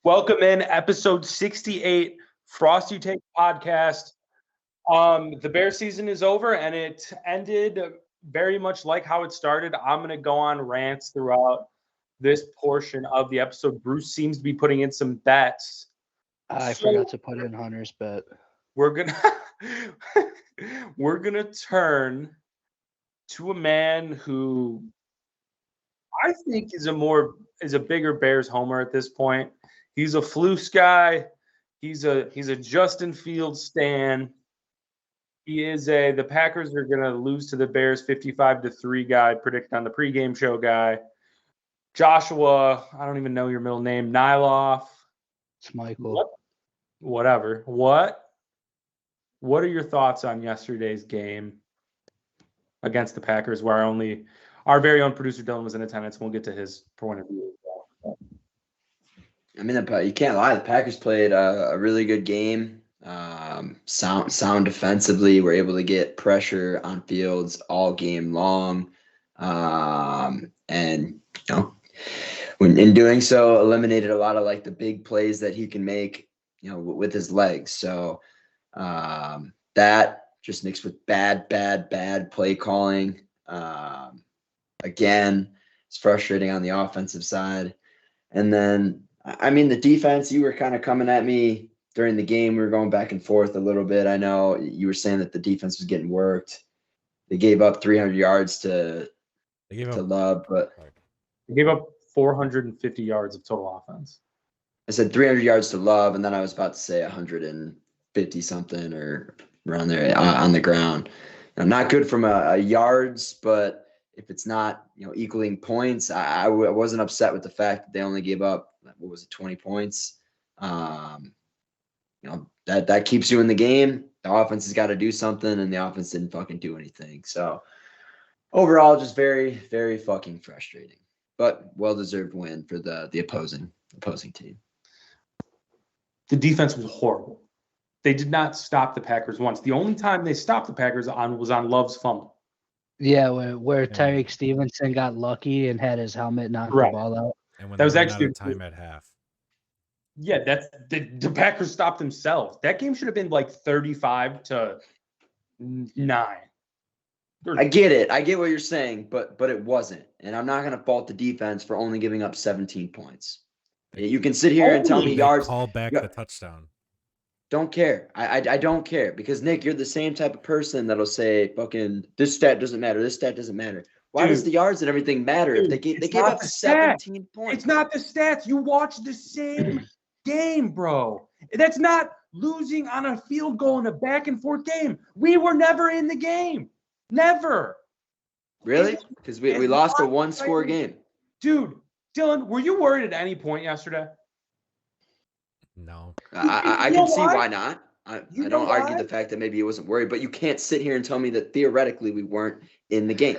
Welcome in episode 68, Frosty Take Podcast. The Bear season is over and it ended very much like how it started. I'm going to go on rants throughout this portion of the episode. Bruce seems to be putting in some bets. I forgot to put in Hunter's bet. We're gonna turn to a man who I think is a bigger Bears homer at this point. He's a Flus guy. He's a Justin Fields stan. He is the Packers are gonna lose to the Bears 55-3 guy, predict on the pregame show guy. Joshua, I don't even know your middle name. Niloff. It's Michael. Whatever. What are your thoughts on yesterday's game against the Packers, where our very own producer Dylan was in attendance? We'll get to his point of view. I mean, you can't lie. The Packers played a really good game. Sound defensively. We're able to get pressure on Fields all game long, and when in doing so, eliminated a lot of like the big plays that he can make, with his legs. So that just mixed with bad play calling. Again, it's frustrating on the offensive side. And then, I mean, the defense, you were kind of coming at me during the game. We were going back and forth a little bit. I know you were saying that the defense was getting worked. They gave up 300 yards to Love, but they gave up 450 yards of total offense. I said 300 yards to Love, and then I was about to say 150 something or around there on the ground. Not good from a yards, but if it's not equaling points, I wasn't upset with the fact that they only gave up 20 points. That keeps you in the game. The offense has got to do something, and the offense didn't fucking do anything. So overall, just very, very fucking frustrating. But well-deserved win for the opposing team. The defense was horrible. They did not stop the Packers once. The only time they stopped the Packers was on Love's fumble. Yeah, where Tyreek Stevenson got lucky and had his helmet knock the ball out. And when that was actually out of time at half. Yeah, that's the Packers stopped themselves. That game should have been like 35-9. I get it. I get what you're saying, but it wasn't. And I'm not going to fault the defense for only giving up 17 points. You can sit here and tell me yards. Call back the touchdown. Don't care. I don't care because, Nick, you're the same type of person that'll say, fucking, this stat doesn't matter. This stat doesn't matter. Why does the yards and everything matter if they gave up 17 points? It's not the stats. You watch the same game, bro. That's not losing on a field goal in a back-and-forth game. We were never in the game. Never. Really? Because we lost a one-score game. Dude, Dylan, were you worried at any point yesterday? No. I can see why not. I don't argue the fact that maybe he wasn't worried, but you can't sit here and tell me that theoretically we weren't in the game.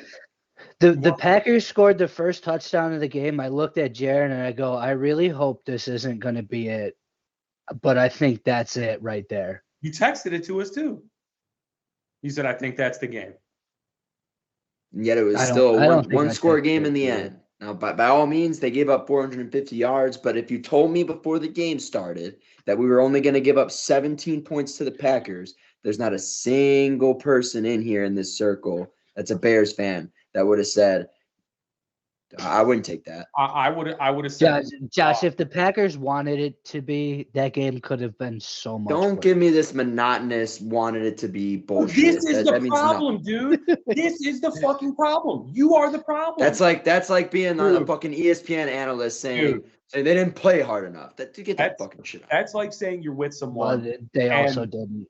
The Packers scored the first touchdown of the game. I looked at Jared and I go, I really hope this isn't going to be it. But I think that's it right there. You texted it to us too. You said, I think that's the game. And yet it was still a one-score game in the end. Now, by all means, they gave up 450 yards, but if you told me before the game started that we were only going to give up 17 points to the Packers, there's not a single person in here in this circle that's a Bears fan that would have said, I wouldn't take that. I would have said, Josh, if the Packers wanted it to be, that game could have been so much. Don't give me this monotonous wanted it to be bullshit. This is the problem, dude. This is the fucking problem. You are the problem. That's like being a fucking ESPN analyst saying they didn't play hard enough. Get that fucking shit out. That's like saying you're with someone. Well, they also didn't.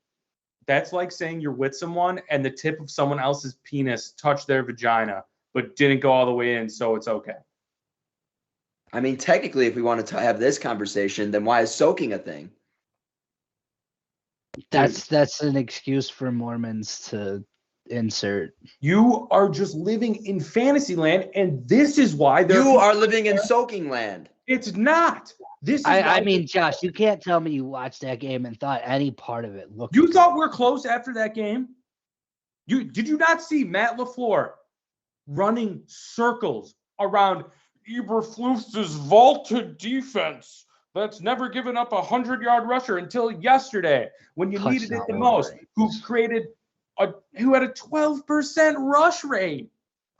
That's like saying you're with someone and the tip of someone else's penis touched their vagina, but didn't go all the way in, so it's okay. I mean, technically, if we wanted to have this conversation, then why is soaking a thing? That's an excuse for Mormons to insert. You are just living in fantasy land, and this is why you are living in soaking land. It's not. This is I mean, Josh, you can't tell me you watched that game and thought any part of it looked. You thought we're close after that game? Did you not see Matt LaFleur running circles around Eberflus's vaulted defense that's never given up a 100-yard rusher until yesterday when you needed it the most, who had a 12% rush rate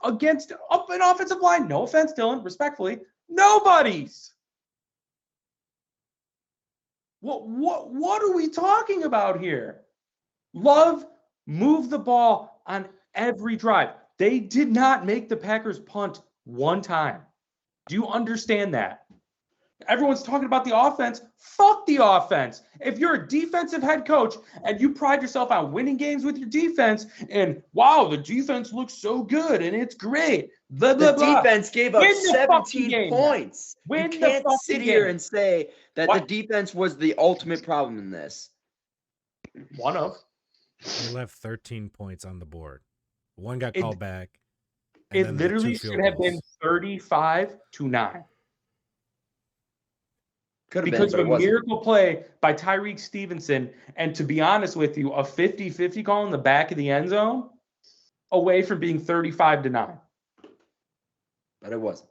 against an offensive line. No offense, Dylan, respectfully, nobody's. What are we talking about here? Love moved the ball on every drive. They did not make the Packers punt one time. Do you understand that? Everyone's talking about the offense. Fuck the offense. If you're a defensive head coach and you pride yourself on winning games with your defense, and wow, the defense looks so good and it's great. Blah, blah, the blah. defense gave up 17 points. You can't sit here and say that the defense was the ultimate problem in this. One of. They left 13 points on the board. One got called back. It literally should have been 35-9. Because of a miracle play by Tyreek Stevenson, and to be honest with you, a 50-50 call in the back of the end zone away from being 35-9. But it wasn't.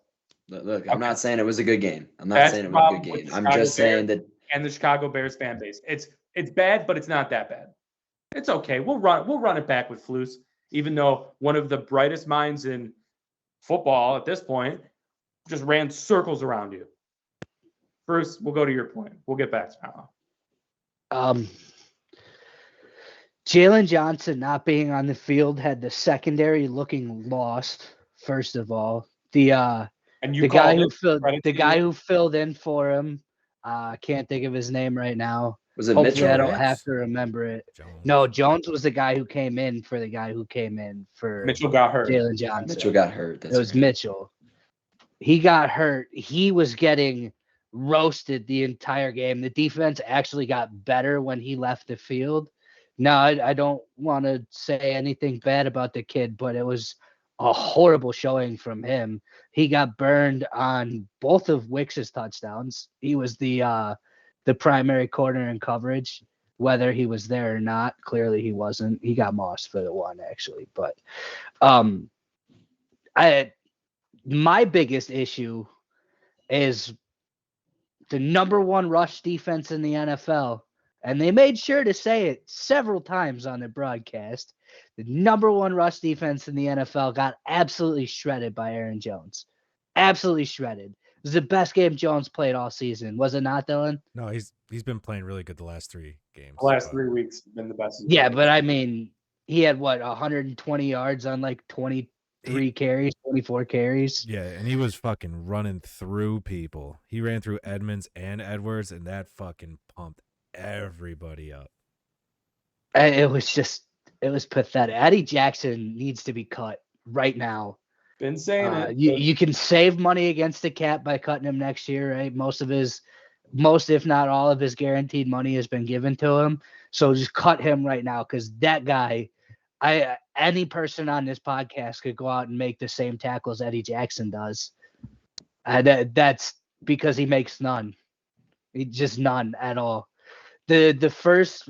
Look, I'm not saying it was a good game. I'm not saying it was a good game. I'm just saying that. And the Chicago Bears fan base. It's bad, but it's not that bad. It's okay. We'll run it back with Flus, even though one of the brightest minds in football at this point just ran circles around you. Bruce, we'll go to your point. We'll get back to that. Jalen Johnson not being on the field had the secondary looking lost. First of all, the guy who filled in for him, can't think of his name right now. Was it Hopefully Mitchell? I don't have to remember it. No, Jones was the guy who came in for the guy who came in for Mitchell got hurt. Jalen Johnson. Mitchell got hurt. It was Mitchell. He got hurt. He was getting roasted the entire game. The defense actually got better when he left the field. No, I don't want to say anything bad about the kid, but it was a horrible showing from him. He got burned on both of Wicks's touchdowns. He was the primary corner in coverage, whether he was there or not. Clearly he wasn't. He got mossed for the one, actually. But my biggest issue is the number one rush defense in the NFL. And they made sure to say it several times on the broadcast. The number one rush defense in the NFL got absolutely shredded by Aaron Jones. Absolutely shredded. It was the best game Jones played all season. Was it not, Dylan? No, he's been playing really good the last 3 games. The last 3 weeks have been the best. Yeah, but I mean, he had 120 yards on like 23 carries, 24 carries. Yeah, and he was fucking running through people. He ran through Edmonds and Edwards, and that fucking pumped everybody up. It was pathetic. Eddie Jackson needs to be cut right now. Been saying it. You can save money against the cap by cutting him next year, right? Most if not all of his guaranteed money has been given to him. So just cut him right now, because that guy, any person on this podcast could go out and make the same tackles Eddie Jackson does. That's because he makes none. Just none at all. The first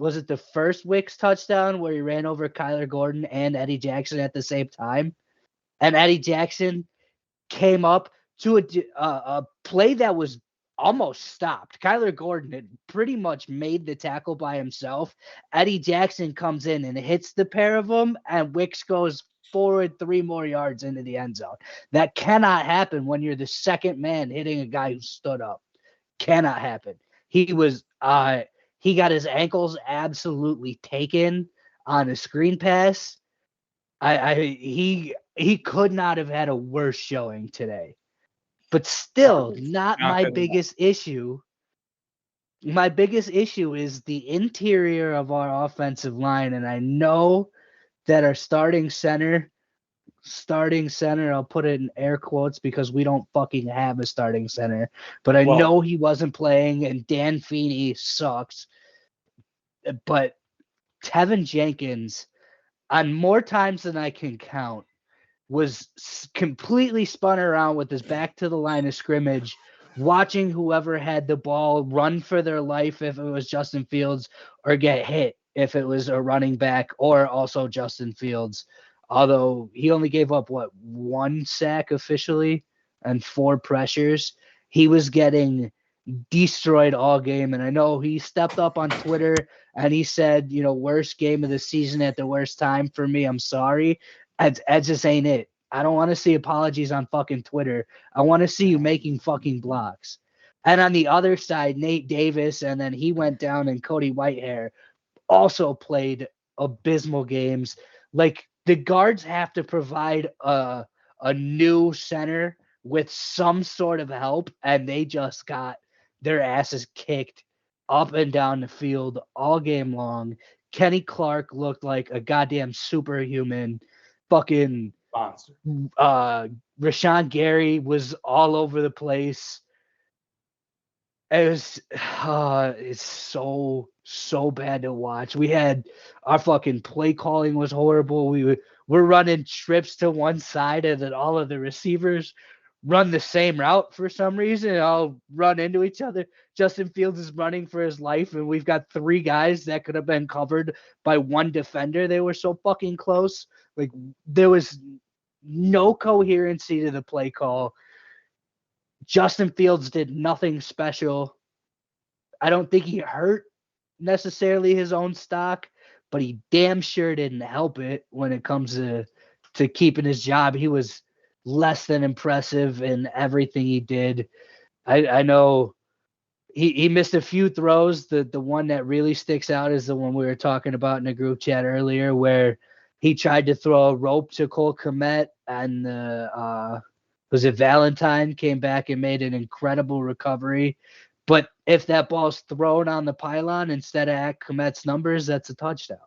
Wicks touchdown where he ran over Kyler Gordon and Eddie Jackson at the same time, and Eddie Jackson came up to a play that was almost stopped. Kyler Gordon had pretty much made the tackle by himself. Eddie Jackson comes in and hits the pair of them, and Wicks goes forward 3 more yards into the end zone. That cannot happen when you're the second man hitting a guy who stood up. Cannot happen. He got his ankles absolutely taken on a screen pass. He could not have had a worse showing today. But still, not my biggest issue. My biggest issue is the interior of our offensive line, and I know that our starting center, I'll put it in air quotes because we don't fucking have a starting center, but I know he wasn't playing, and Dan Feeney sucks. But Tevin Jenkins, on more times than I can count, was completely spun around with his back to the line of scrimmage, watching whoever had the ball run for their life if it was Justin Fields, or get hit if it was a running back, or also Justin Fields. Although he only gave up 1 sack officially and 4 pressures, he was getting destroyed all game. And I know he stepped up on Twitter and he said, worst game of the season at the worst time for me. I'm sorry. That just ain't it. I don't want to see apologies on fucking Twitter. I want to see you making fucking blocks. And on the other side, Nate Davis, and then he went down, and Cody Whitehair also played abysmal games. Like, the guards have to provide a new center with some sort of help, and they just got their asses kicked up and down the field all game long. Kenny Clark looked like a goddamn superhuman. Fucking monster. Rashawn Gary was all over the place. It was it's so bad to watch. We had our fucking play calling was horrible. We're running trips to one side, and then all of the receivers run the same route for some reason, and all run into each other. Justin Fields is running for his life, and we've got 3 guys that could have been covered by 1 defender. They were so fucking close. Like, there was no coherency to the play call. Justin Fields did nothing special. I don't think he hurt necessarily his own stock, but he damn sure didn't help it when it comes to keeping his job. He was less than impressive in everything he did. I know he missed a few throws. The one that really sticks out is the one we were talking about in the group chat earlier, where he tried to throw a rope to Cole Kmet, and was it Valentine came back and made an incredible recovery. But if that ball's thrown on the pylon instead of at Kmet's numbers, that's a touchdown.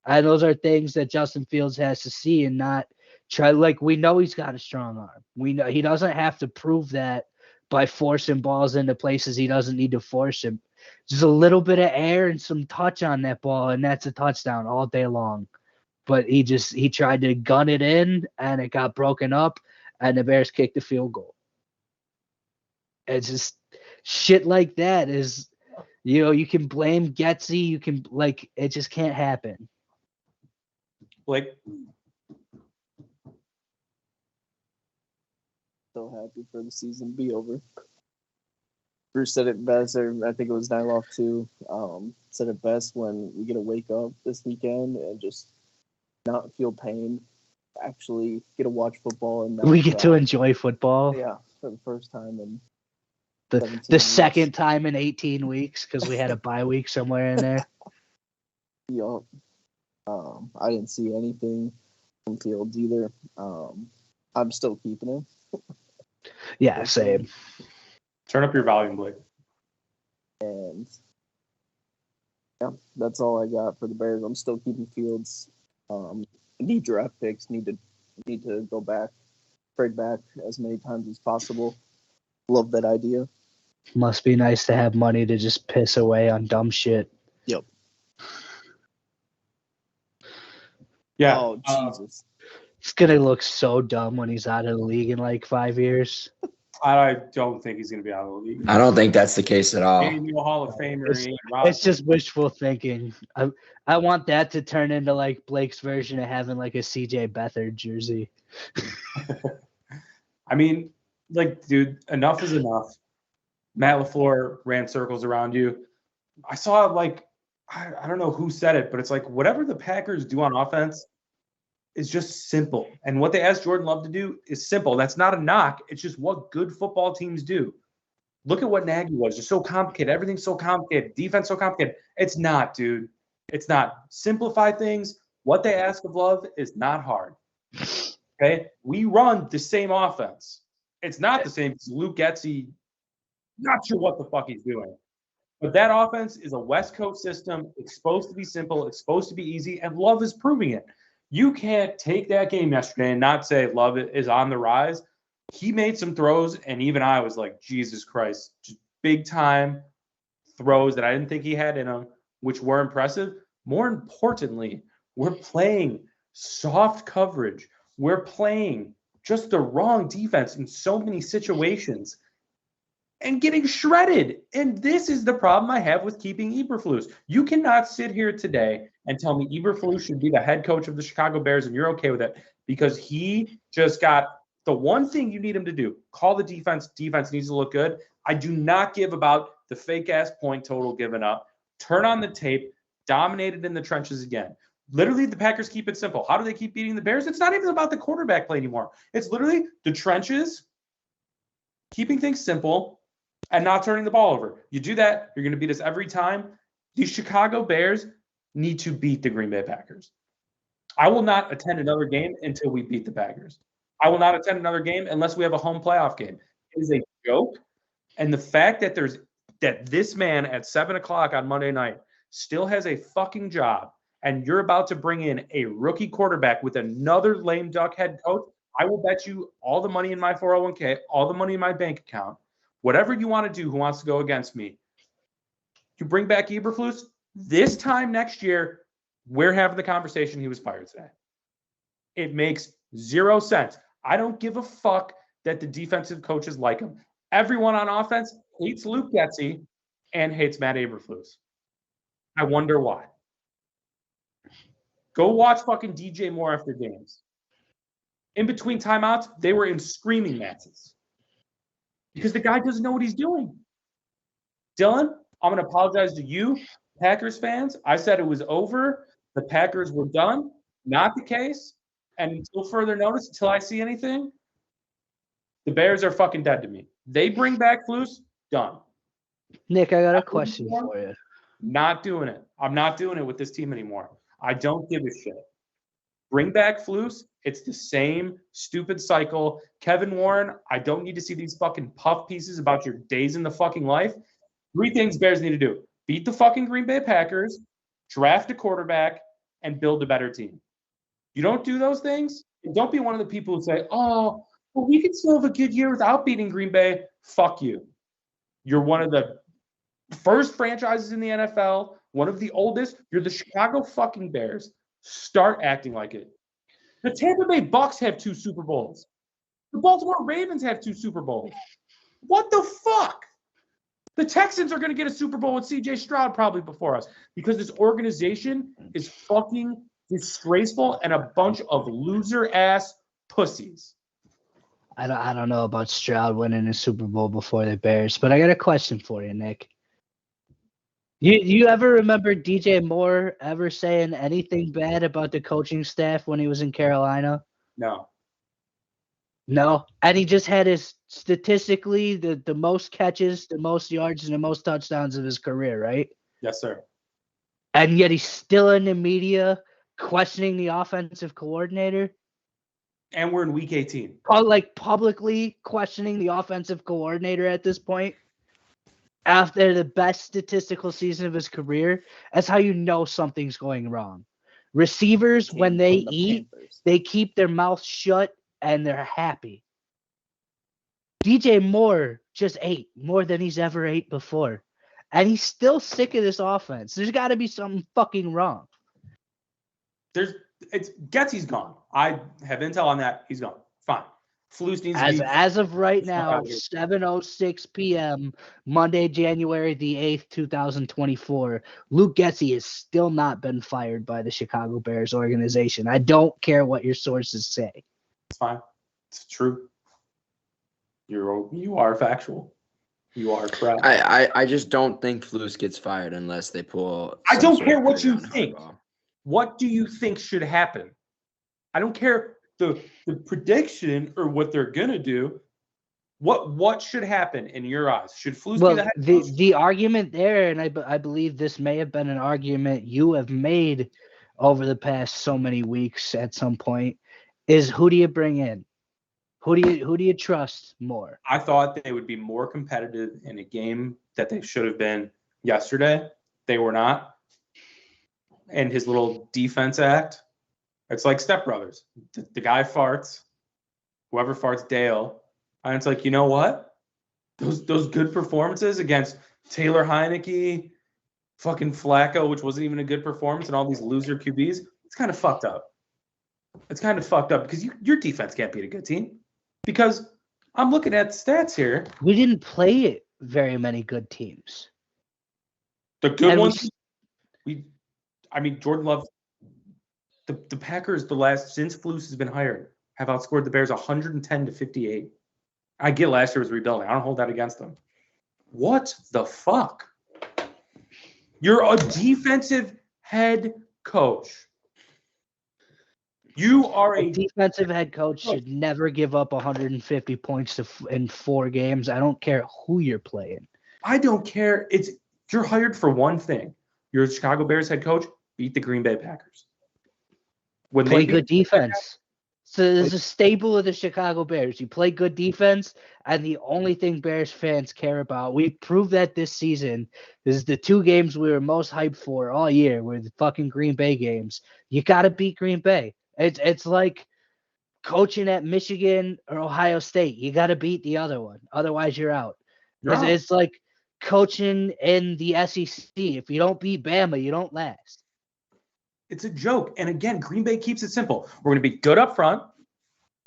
And those are things that Justin Fields has to see and not try. Like, we know he's got a strong arm. We know he doesn't have to prove that by forcing balls into places he doesn't need to force him. Just a little bit of air and some touch on that ball, and that's a touchdown all day long. But he tried to gun it in, and it got broken up, and the Bears kicked the field goal. It's just shit like that is, you can blame Getsy. You can, like, it just can't happen. Like, so happy for the season to be over. Bruce said it best, or I think it was Niloff too, said it best, when we get to wake up this weekend and just not feel pain, actually get to watch football, and we get to enjoy football. Yeah, for the first time in the second time in 18 weeks, because we had a bye week somewhere in there. Yup. I didn't see anything from Fields either. I'm still keeping him. Yeah, same. Turn up your volume, Blake. And yeah, that's all I got for the Bears. I'm still keeping Fields. Need draft picks. Need to go back, trade back as many times as possible. Love that idea. Must be nice to have money to just piss away on dumb shit. Yep. Yeah. Oh, Jesus. It's gonna look so dumb when he's out of the league in like 5 years. I don't think he's going to be out of the league. I don't think that's the case at all. He's a Hall of Famer. It's just wishful thinking. I want that to turn into like Blake's version of having like a CJ Beathard jersey. I mean, like, dude, enough is enough. Matt LaFleur ran circles around you. I saw, like, I don't know who said it, but it's like whatever the Packers do on offense is just simple. And what they asked Jordan Love to do is simple. That's not a knock. It's just what good football teams do. Look at what Nagy was. Just so complicated. Everything's so complicated. Defense so complicated. It's not, dude. It's not. Simplify things. What they ask of Love is not hard. Okay? We run the same offense. It's not the same because Luke Getsy, not sure what the fuck he's doing. But that offense is a West Coast system. It's supposed to be simple. It's supposed to be easy. And Love is proving it. You can't take that game yesterday and not say Love is on the rise. He made some throws, and even I was like, Jesus Christ, just big time throws that I didn't think he had in him, which were impressive. More importantly, we're playing soft coverage. We're playing just the wrong defense in so many situations and getting shredded. And this is the problem I have with keeping Eberflus. You cannot sit here today and tell me Eberflus should be the head coach of the Chicago Bears and you're okay with it because he just got the one thing you need him to do, call the defense. Defense needs to look good. I do not give about the fake-ass point total given up. Turn on the tape, dominated in the trenches again. Literally, the Packers keep it simple. How do they keep beating the Bears? It's not even about the quarterback play anymore. It's literally the trenches, keeping things simple, and not turning the ball over. You do that, you're going to beat us every time. The Chicago Bears need to beat the Green Bay Packers. I will not attend another game until we beat the Packers. I will not attend another game unless we have a home playoff game. It is a joke. And the fact that this man at 7 o'clock on Monday night still has a fucking job, and you're about to bring in a rookie quarterback with another lame duck head coach, I will bet you all the money in my 401k, all the money in my bank account, whatever you want to do, who wants to go against me. You bring back Eberflus, this time next year, we're having the conversation he was fired today. It makes zero sense. I don't give a fuck that the defensive coaches like him. Everyone on offense hates Luke Getsy and hates Matt Eberflus. I wonder why. Go watch fucking DJ Moore after games. In between timeouts, they were in screaming matches. Because the guy doesn't know what he's doing. Dylan, I'm going to apologize to you, Packers fans. I said it was over. The Packers were done. Not the case. And until further notice, until I see anything, the Bears are fucking dead to me. They bring back Flus, done. Nick, I got a question for you. Not doing it. I'm not doing it with this team anymore. I don't give a shit. Bring back Flus. It's the same stupid cycle. Kevin Warren, I don't need to see these fucking puff pieces about your days in the fucking life. 3 things Bears need to do. Beat the fucking Green Bay Packers, draft a quarterback, and build a better team. You don't do those things, and don't be one of the people who say, oh, well, we could still have a good year without beating Green Bay. Fuck you. You're one of the first franchises in the NFL, one of the oldest. You're the Chicago fucking Bears. Start acting like it. The Tampa Bay Bucks have 2 Super Bowls. The Baltimore Ravens have 2 Super Bowls. What the fuck? The Texans are going to get a Super Bowl with C.J. Stroud probably before us because this organization is fucking disgraceful and a bunch of loser-ass pussies. I don't know about Stroud winning a Super Bowl before the Bears, but I got a question for you, Nick. You ever remember DJ Moore ever saying anything bad about the coaching staff when he was in Carolina? No. No? And he just had his statistically the most catches, the most yards, and the most touchdowns of his career, right? Yes, sir. And yet he's still in the media questioning the offensive coordinator. And we're in week 18. Like publicly questioning the offensive coordinator at this point. After the best statistical season of his career, that's how you know something's going wrong. Receivers, when they eat, they keep their mouth shut and they're happy. DJ Moore just ate more than he's ever ate before. And he's still sick of this offense. There's got to be something fucking wrong. Getsy's gone. I have intel on that. He's gone. Fine. Flus needs as of right now, 7:06 p.m., Monday, January the 8th, 2024. Luke Getsy has still not been fired by the Chicago Bears organization. I don't care what your sources say. It's fine. It's true. You are factual. You are correct. I just don't think Flus gets fired unless they pull. I don't care what you think. What do you think should happen? I don't care the prediction or what they're gonna do. What should happen in your eyes? Should Flus be the head coach? The argument there, and I believe this may have been an argument you have made over the past so many weeks at some point, is who do you bring in? Who do you trust more? I thought they would be more competitive in a game that they should have been yesterday. They were not. And his little defense act, it's like Step Brothers. The guy farts, whoever farts, Dale. And it's like, you know what? Those good performances against Taylor Heineke, fucking Flacco, which wasn't even a good performance, and all these loser QBs, it's kind of fucked up. It's kind of fucked up because your defense can't beat a good team. Because I'm looking at stats here. We didn't play very many good teams. The good ones, Jordan Love, the Packers, since Flus has been hired, have outscored the Bears 110-58. I get last year was rebuilding. I don't hold that against them. What the fuck? You're a defensive head coach. You are A a defensive head coach should never give up 150 points in 4 games. I don't care who you're playing. I don't care. You're hired for one thing. You're a Chicago Bears head coach. Beat the Green Bay Packers. When Play they beat good defense. So there's a staple of the Chicago Bears. You play good defense, and the only thing Bears fans care about, we proved that this season. This is the 2 games we were most hyped for all year were the fucking Green Bay games. You got to beat Green Bay. It's like coaching at Michigan or Ohio State. You got to beat the other one. Otherwise, you're out. It's like coaching in the SEC. If you don't beat Bama, you don't last. It's a joke. And again, Green Bay keeps it simple. We're going to be good up front.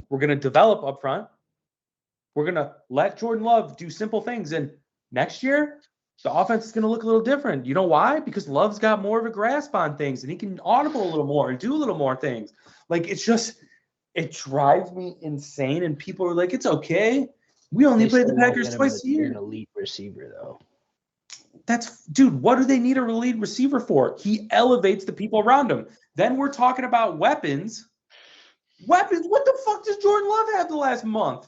We're going to develop up front. We're going to let Jordan Love do simple things. And next year, the offense is going to look a little different. You know why? Because Love's got more of a grasp on things and he can audible a little more and do a little more things. Like, it drives me insane. And people are like, it's okay. We only play the Packers twice a year. An elite receiver, though. Dude, what do they need a lead receiver for? He elevates the people around him. Then we're talking about weapons. What the fuck does Jordan Love have the last month?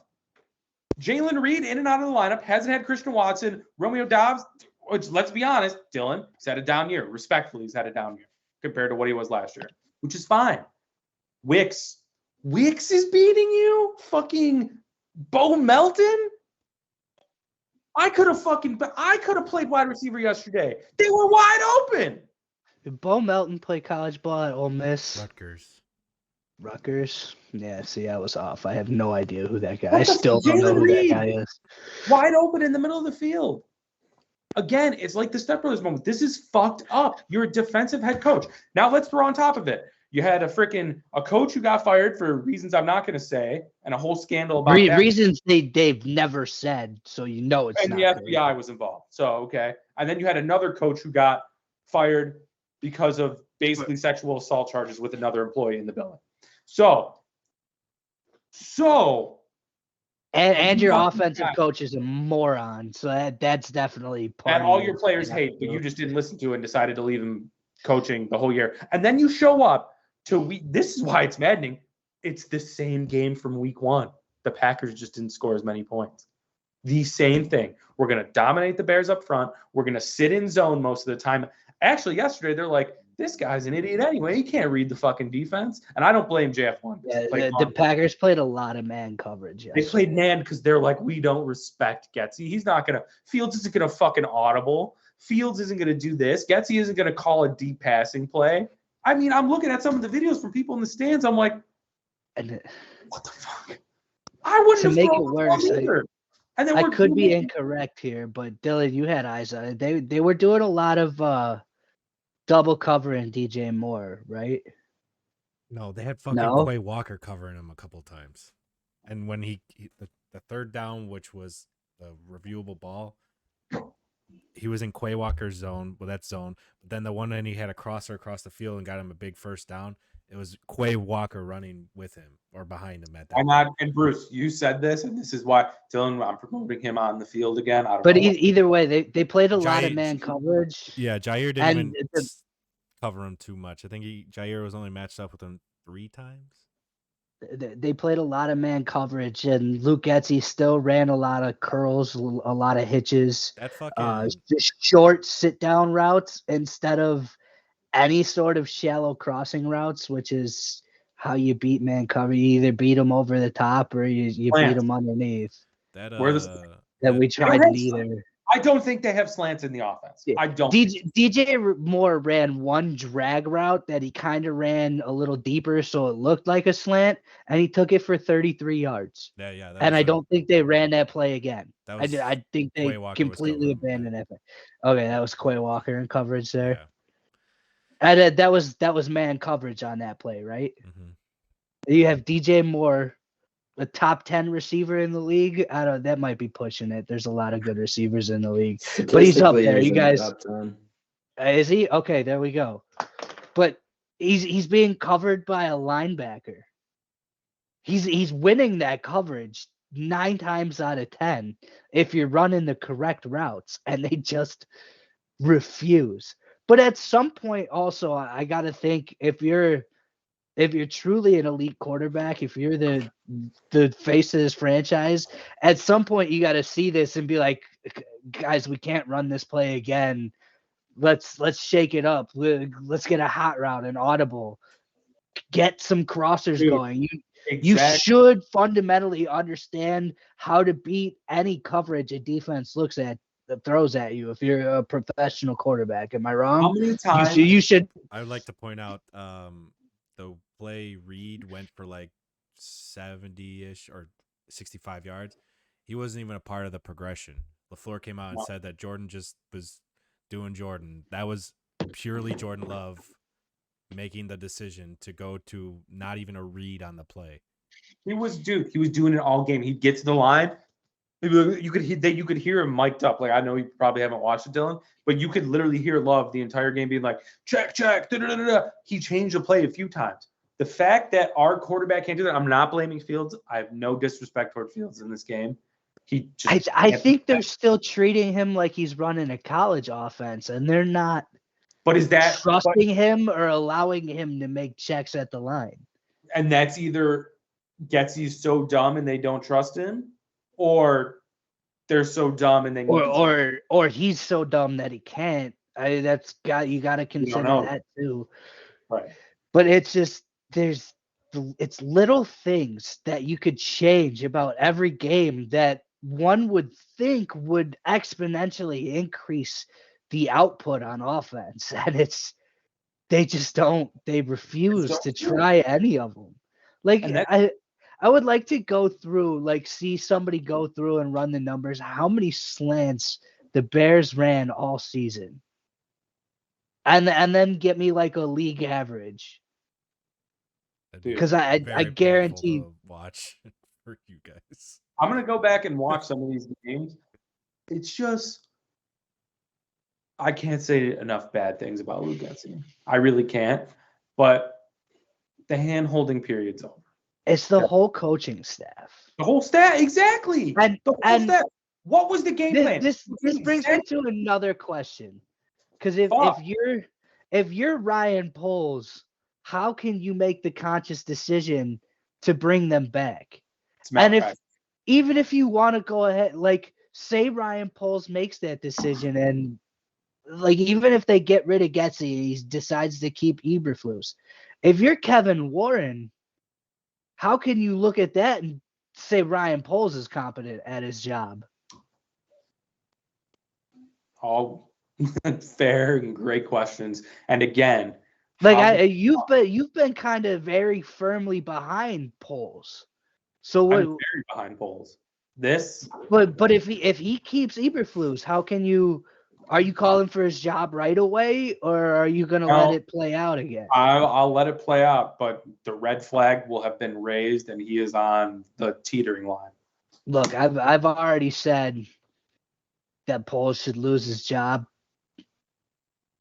Jalen Reed in and out of the lineup, hasn't had Christian Watson. Romeo Doubs, which, let's be honest, Dylan, he's had a down year. Respectfully, he's had a down year compared to what he was last year, which is fine. Wicks is beating you? Fucking Bo Melton? I could have played wide receiver yesterday. They were wide open. Did Bo Melton play college ball at Ole Miss? Rutgers? Yeah, see, I was off. I have no idea who that guy is. I still don't know who that guy is. Wide open in the middle of the field. Again, it's like the Step Brothers moment. This is fucked up. You're a defensive head coach. Now let's throw on top of it. You had a coach who got fired for reasons I'm not going to say, and a whole scandal about that. Reasons they've never said, so you know it's and not. And the FBI was involved. So, okay. And then you had another coach who got fired because of basically sexual assault charges with another employee in the building. So. And your offensive coach is a moron, so that's definitely part. And all your players hate, but you just didn't listen to and decided to leave him coaching the whole year. And then you show up this is why it's maddening. It's the same game from week 1. The Packers just didn't score as many points. The same thing. We're going to dominate the Bears up front. We're going to sit in zone most of the time. Actually, yesterday, they're like, this guy's an idiot anyway. He can't read the fucking defense. And I don't blame JF1. Yeah, the Packers played a lot of man coverage. Yesterday. They played man because they're like, we don't respect Getsy. He's not going to – Fields isn't going to fucking audible. Fields isn't going to do this. Getsy isn't going to call a deep passing play. I mean, I'm looking at some of the videos from people in the stands. I'm like, what the fuck? I wouldn't have make it worse. And then I could be incorrect here, but Dylan, you had eyes on it. They were doing a lot of double covering DJ Moore, right? No, they had fucking Quay Walker covering him a couple times. And when the third down, which was the reviewable ball, he was in Quay Walker's zone, that zone. But then the one that he had a crosser across the field and got him a big first down, it was Quay Walker running with him or behind him at that point. And Bruce, you said this, and this is why, Dylan, I'm promoting him on the field again. Either way, they played a lot of man coverage. Yeah, Jair didn't even cover him too much. I think Jair was only matched up with him 3 times. They played a lot of man coverage, and Luke Getsy still ran a lot of curls, a lot of hitches, short sit-down routes instead of any sort of shallow crossing routes, which is how you beat man cover. You either beat them over the top or you beat them underneath. That we tried neither. I don't think they have slants in the offense. Yeah. I don't. DJ Moore ran one drag route that he kind of ran a little deeper, so it looked like a slant, and he took it for 33 yards. Yeah. And I don't think they ran that play again. I think they completely abandoned that play. Okay, that was Quay Walker in coverage there. Yeah. And that was man coverage on that play, right? Mm-hmm. You have DJ Moore, a top 10 receiver in the league. That might be pushing it. There's a lot of good receivers in the league, but he's up there. You guys, is he? Okay, there we go. But he's being covered by a linebacker. He's winning that coverage. 9 times out of 10 if you're running the correct routes, and they just refuse. But at some point also, I got to think, if you're truly an elite quarterback, if you're the face of this franchise, at some point you got to see this and be like, guys, we can't run this play again. Let's shake it up. Let's get a hot route, an audible, get some crossers going. You should fundamentally understand how to beat any coverage a defense looks at, that throws at you, if you're a professional quarterback. Am I wrong? How many times? You should. I would like to point out the play Reed went for like 70-ish or 65 yards. He wasn't even a part of the progression. LaFleur came out and said that Jordan just was doing Jordan. That was purely Jordan Love making the decision to go to not even a read on the play. He was doing it all game. He'd get to the line. You could hear him mic'd up. Like, I know you probably haven't watched it, Dylan, but you could literally hear Love the entire game being like, check, da-da-da-da-da. He changed the play a few times. The fact that our quarterback can't do that, I'm not blaming Fields. I have no disrespect toward Fields in this game. I think they're still treating him like he's running a college offense, and they're not. But is that trusting him or allowing him to make checks at the line? And that's either Getsy's so dumb and they don't trust him, or they're so dumb and they need or he's so dumb that he can't. You got to consider that too. Right. But it's just it's little things that you could change about every game that one would think would exponentially increase the output on offense, and they just don't. They refuse to try any of them. Like, I would like to go through, like, see somebody go through and run the numbers. How many slants the Bears ran all season, and then get me like a league average. Because I guarantee watch for you guys. I'm gonna go back and watch some of these games. It's just, I can't say enough bad things about Luke Getsy. I really can't. But the hand-holding period's over. It's the whole coaching staff. The whole staff, exactly. And staff. What was the game plan? This brings me to another question. Because if you're Ryan Poles, how can you make the conscious decision to bring them back? And even if you want to go ahead, like, say Ryan Poles makes that decision, and like, even if they get rid of Getsy and he decides to keep Eberflus, if you're Kevin Warren, how can you look at that and say Ryan Poles is competent at his job? All fair and great questions. And again, like, you've been kind of very firmly behind Poles. So what? I'm very behind Poles. But if he keeps Eberflus, how can you? Are you calling for his job right away, or are you going to let it play out again? I'll let it play out, but the red flag will have been raised, and he is on the teetering line. Look, I've already said that Poles should lose his job.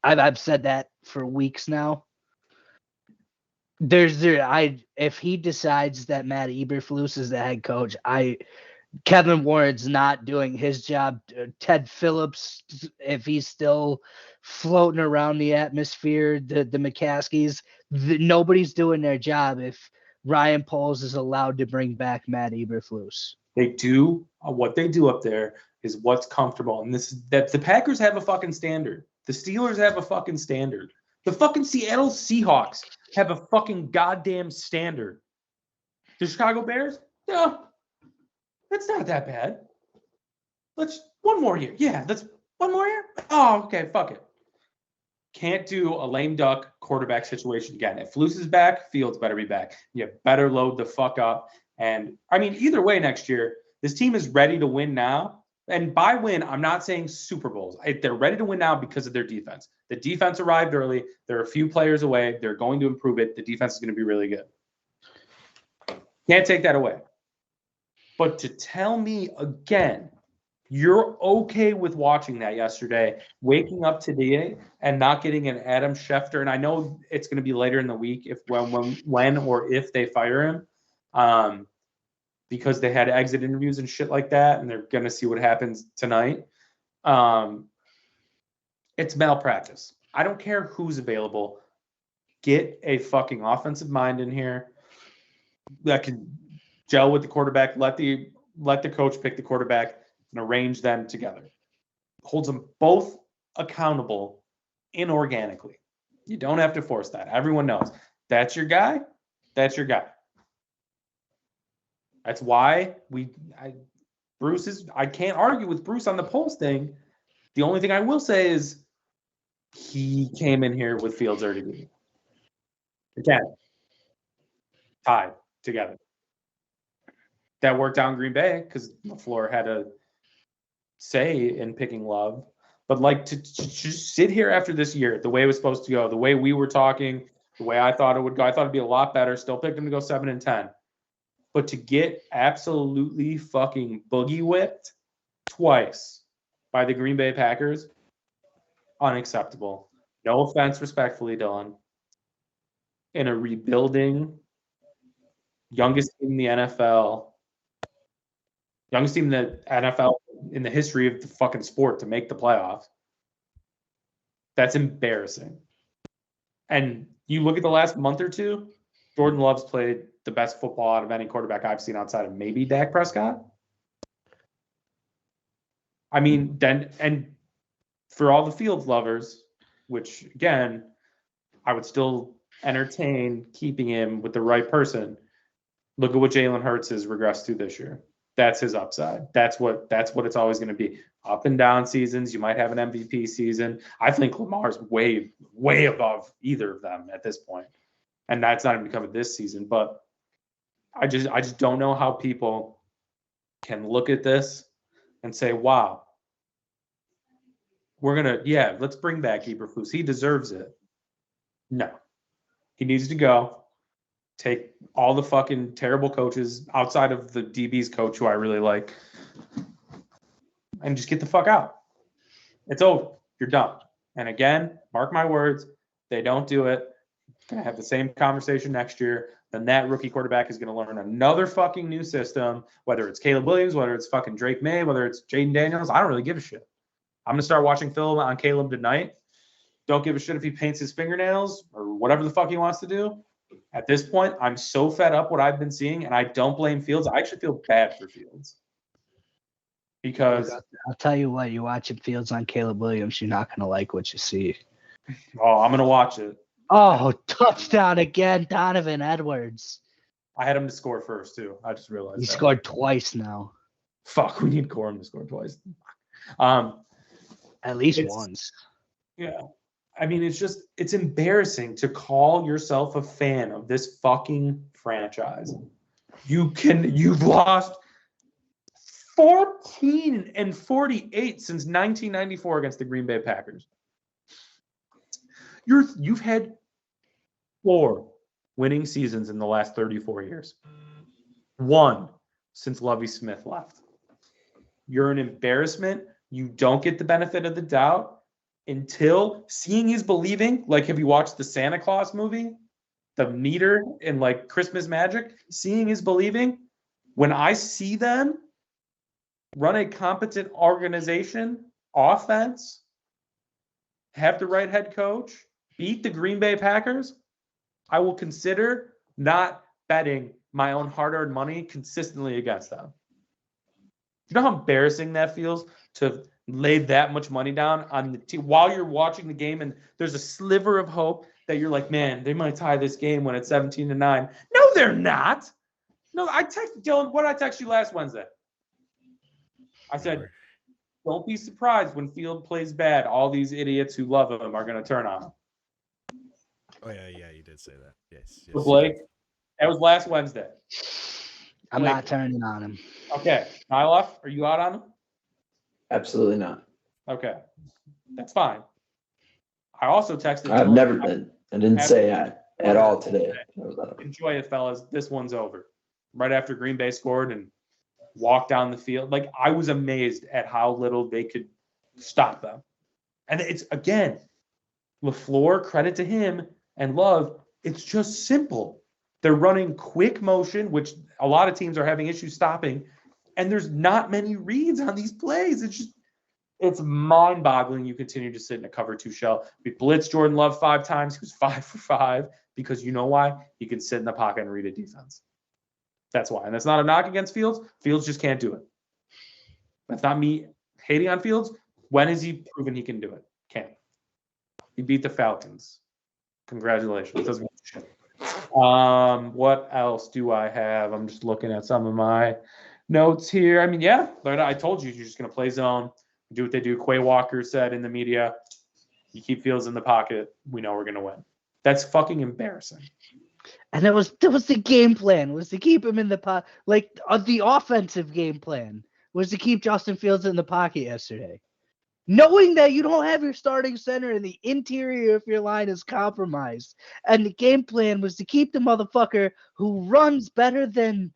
I've said that for weeks now. If he decides that Matt Eberflus is the head coach, Kevin Warren's not doing his job. Ted Phillips, if he's still floating around the atmosphere, the McCaskies, nobody's doing their job if Ryan Poles is allowed to bring back Matt Eberflus. They do what they do up there is what's comfortable, and that the Packers have a fucking standard. The Steelers have a fucking standard. The fucking Seattle Seahawks have a fucking goddamn standard. The Chicago Bears, no, that's not that bad. Let's one more year. Yeah, that's one more year. Oh, okay, fuck it. Can't do a lame duck quarterback situation again. If Flus is back, Fields better be back. You better load the fuck up. And I mean, either way, next year, this team is ready to win now. And by win, I'm not saying Super Bowls. They're ready to win now because of their defense. The defense arrived early. They're a few players away. They're going to improve it. The defense is going to be really good. Can't take that away. But to tell me again, you're okay with watching that yesterday, waking up today and not getting an Adam Schefter, and I know it's going to be later in the week when or if they fire him. because they had exit interviews and shit like that, and they're going to see what happens tonight. It's malpractice. I don't care who's available. Get a fucking offensive mind in here that can gel with the quarterback. Let the coach pick the quarterback and arrange them together. Holds them both accountable inorganically. You don't have to force that. Everyone knows that's your guy. That's your guy. That's why I can't argue with Bruce on the Poles thing. The only thing I will say is he came in here with Fields already beaten. Again, tied together. That worked out in Green Bay because LaFleur had a say in picking Love. But like to just sit here after this year, the way it was supposed to go, the way we were talking, the way I thought it would go, I thought it'd be a lot better. Still picked him to go 7-10. But to get absolutely fucking boogie whipped twice by the Green Bay Packers, unacceptable. No offense, respectfully, Dylan. In a rebuilding, youngest team in the NFL, youngest team in the NFL in the history of the fucking sport to make the playoffs. That's embarrassing. And you look at the last month or two, Jordan Love's played the best football out of any quarterback I've seen outside of maybe Dak Prescott. I mean, and for all the Fields lovers, which again, I would still entertain keeping him with the right person. Look at what Jalen Hurts has regressed to this year. That's his upside. That's what it's always going to be. Up and down seasons. You might have an MVP season. I think Lamar's way, way above either of them at this point. And that's not even covered this season. But I just don't know how people can look at this and say, wow, let's bring back Eberflus. He deserves it. No. He needs to go. Take all the fucking terrible coaches outside of the DB's coach, who I really like, and just get the fuck out. It's over. You're done. And again, mark my words, they don't do it. Going to have the same conversation next year. Then that rookie quarterback is going to learn another fucking new system, whether it's Caleb Williams, whether it's fucking Drake May, whether it's Jaden Daniels. I don't really give a shit. I'm going to start watching film on Caleb tonight. Don't give a shit if he paints his fingernails or whatever the fuck he wants to do. At this point, I'm so fed up what I've been seeing, and I don't blame Fields. I actually feel bad for Fields. Because I'll tell you what, you're watching Fields on Caleb Williams, you're not going to like what you see. Oh, I'm going to watch it. Oh, touchdown again, Donovan Edwards. I had him to score first, too. I just realized he scored twice now. Fuck, we need Corum to score twice. At least once. Yeah. I mean, it's embarrassing to call yourself a fan of this fucking franchise. You've lost 14-48 since 1994 against the Green Bay Packers. You've had 4 winning seasons in the last 34 years. 1 since Lovie Smith left. You're an embarrassment. You don't get the benefit of the doubt until seeing is believing. Like, have you watched the Santa Claus movie? The meter and like Christmas Magic? Seeing is believing. When I see them run a competent organization, offense, have the right head coach, beat the Green Bay Packers, I will consider not betting my own hard-earned money consistently against them. You know how embarrassing that feels to lay that much money down on the team while you're watching the game, and there's a sliver of hope that you're like, man, they might tie this game when it's 17-9. No, they're not. No, I texted Dylan. What did I text you last Wednesday? I said, don't be surprised when Field plays bad. All these idiots who love him are going to turn on him. Oh, yeah, you did say that. Yes. For Blake, that was last Wednesday. I'm not turning on him. Okay. Niloff, are you out on him? Absolutely not. Okay. That's fine. I also texted I've Dylan, never been. I didn't say at all today. Enjoy it, fellas. This one's over. Right after Green Bay scored and walked down the field. Like, I was amazed at how little they could stop them. And it's, again, LaFleur, credit to him, and Love, it's just simple. They're running quick motion, which a lot of teams are having issues stopping, and there's not many reads on these plays. It's mind-boggling you continue to sit in a cover 2 shell. We blitzed Jordan Love 5 times. He was 5 for 5 because you know why? He can sit in the pocket and read a defense. That's why. And that's not a knock against Fields. Fields just can't do it. That's not me hating on Fields. When has he proven he can do it? Can't. He beat the Falcons. Congratulations. Doesn't mean shit. What else do I have? I'm just looking at some of my notes here. I mean, yeah, but I told you, you're just going to play zone, do what they do. Quay Walker said in the media, you keep Fields in the pocket, we know we're going to win. That's fucking embarrassing. And that was the game plan, was to keep him in the pocket. Like, the offensive game plan was to keep Justin Fields in the pocket yesterday. Knowing that you don't have your starting center and the interior of your line is compromised. And the game plan was to keep the motherfucker who runs better than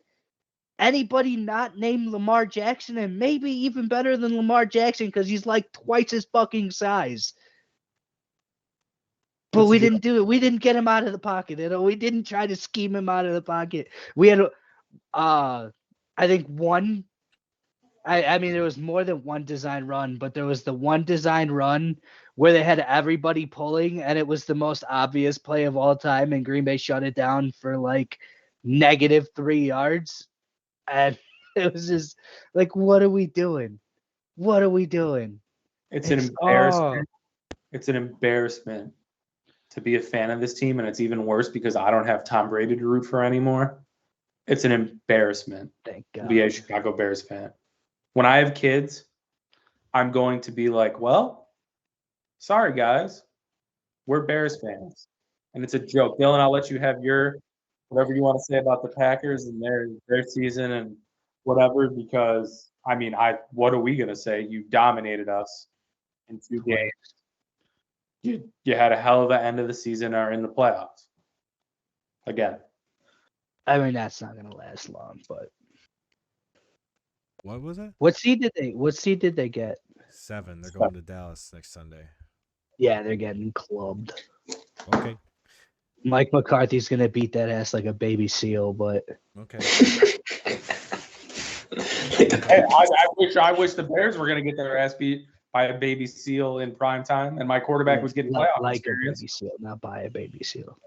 anybody not named Lamar Jackson, and maybe even better than Lamar Jackson because he's like twice his fucking size. But we didn't do it. We didn't get him out of the pocket. We didn't try to scheme him out of the pocket. We had, I think one. I mean, there was more than one design run, but there was the one design run where they had everybody pulling, and it was the most obvious play of all time, and Green Bay shut it down for like -3 yards. And it was just like, what are we doing? What are we doing? It's an embarrassment. It's an embarrassment to be a fan of this team, and it's even worse because I don't have Tom Brady to root for anymore. It's an embarrassment Thank God. to be a Chicago Bears fan. When I have kids, I'm going to be like, well, sorry, guys. We're Bears fans. And it's a joke. Dylan, I'll let you have your whatever you want to say about the Packers and their season and whatever, because, I mean, what are we going to say? You dominated us in 2 games. You had a hell of an end of the season or in the playoffs. Again. I mean, that's not going to last long, but. What was it? What seed did they get? 7. They're going to Dallas next Sunday. Yeah, they're getting clubbed. Okay. Mike McCarthy's gonna beat that ass like a baby seal, but okay. Hey, I wish the Bears were gonna get their ass beat by a baby seal in prime time, and my quarterback was getting playoff like experience. A baby seal, not by a baby seal.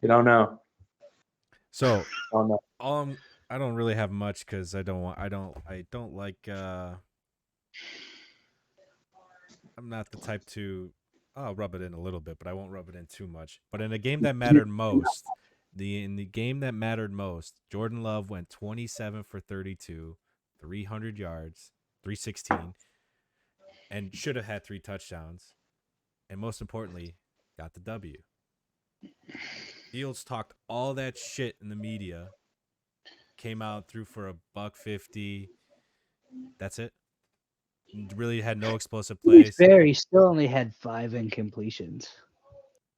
You don't know. So, I don't really have much because I don't like. I'm not the type to. I'll rub it in a little bit, but I won't rub it in too much. But in a game that mattered most, Jordan Love went 27 for 32, 300 yards, 316, and should have had 3 touchdowns. And most importantly, got the W. Fields talked all that shit in the media. Came out, threw for $150. That's it. Really had no explosive plays. He still only had 5 incompletions.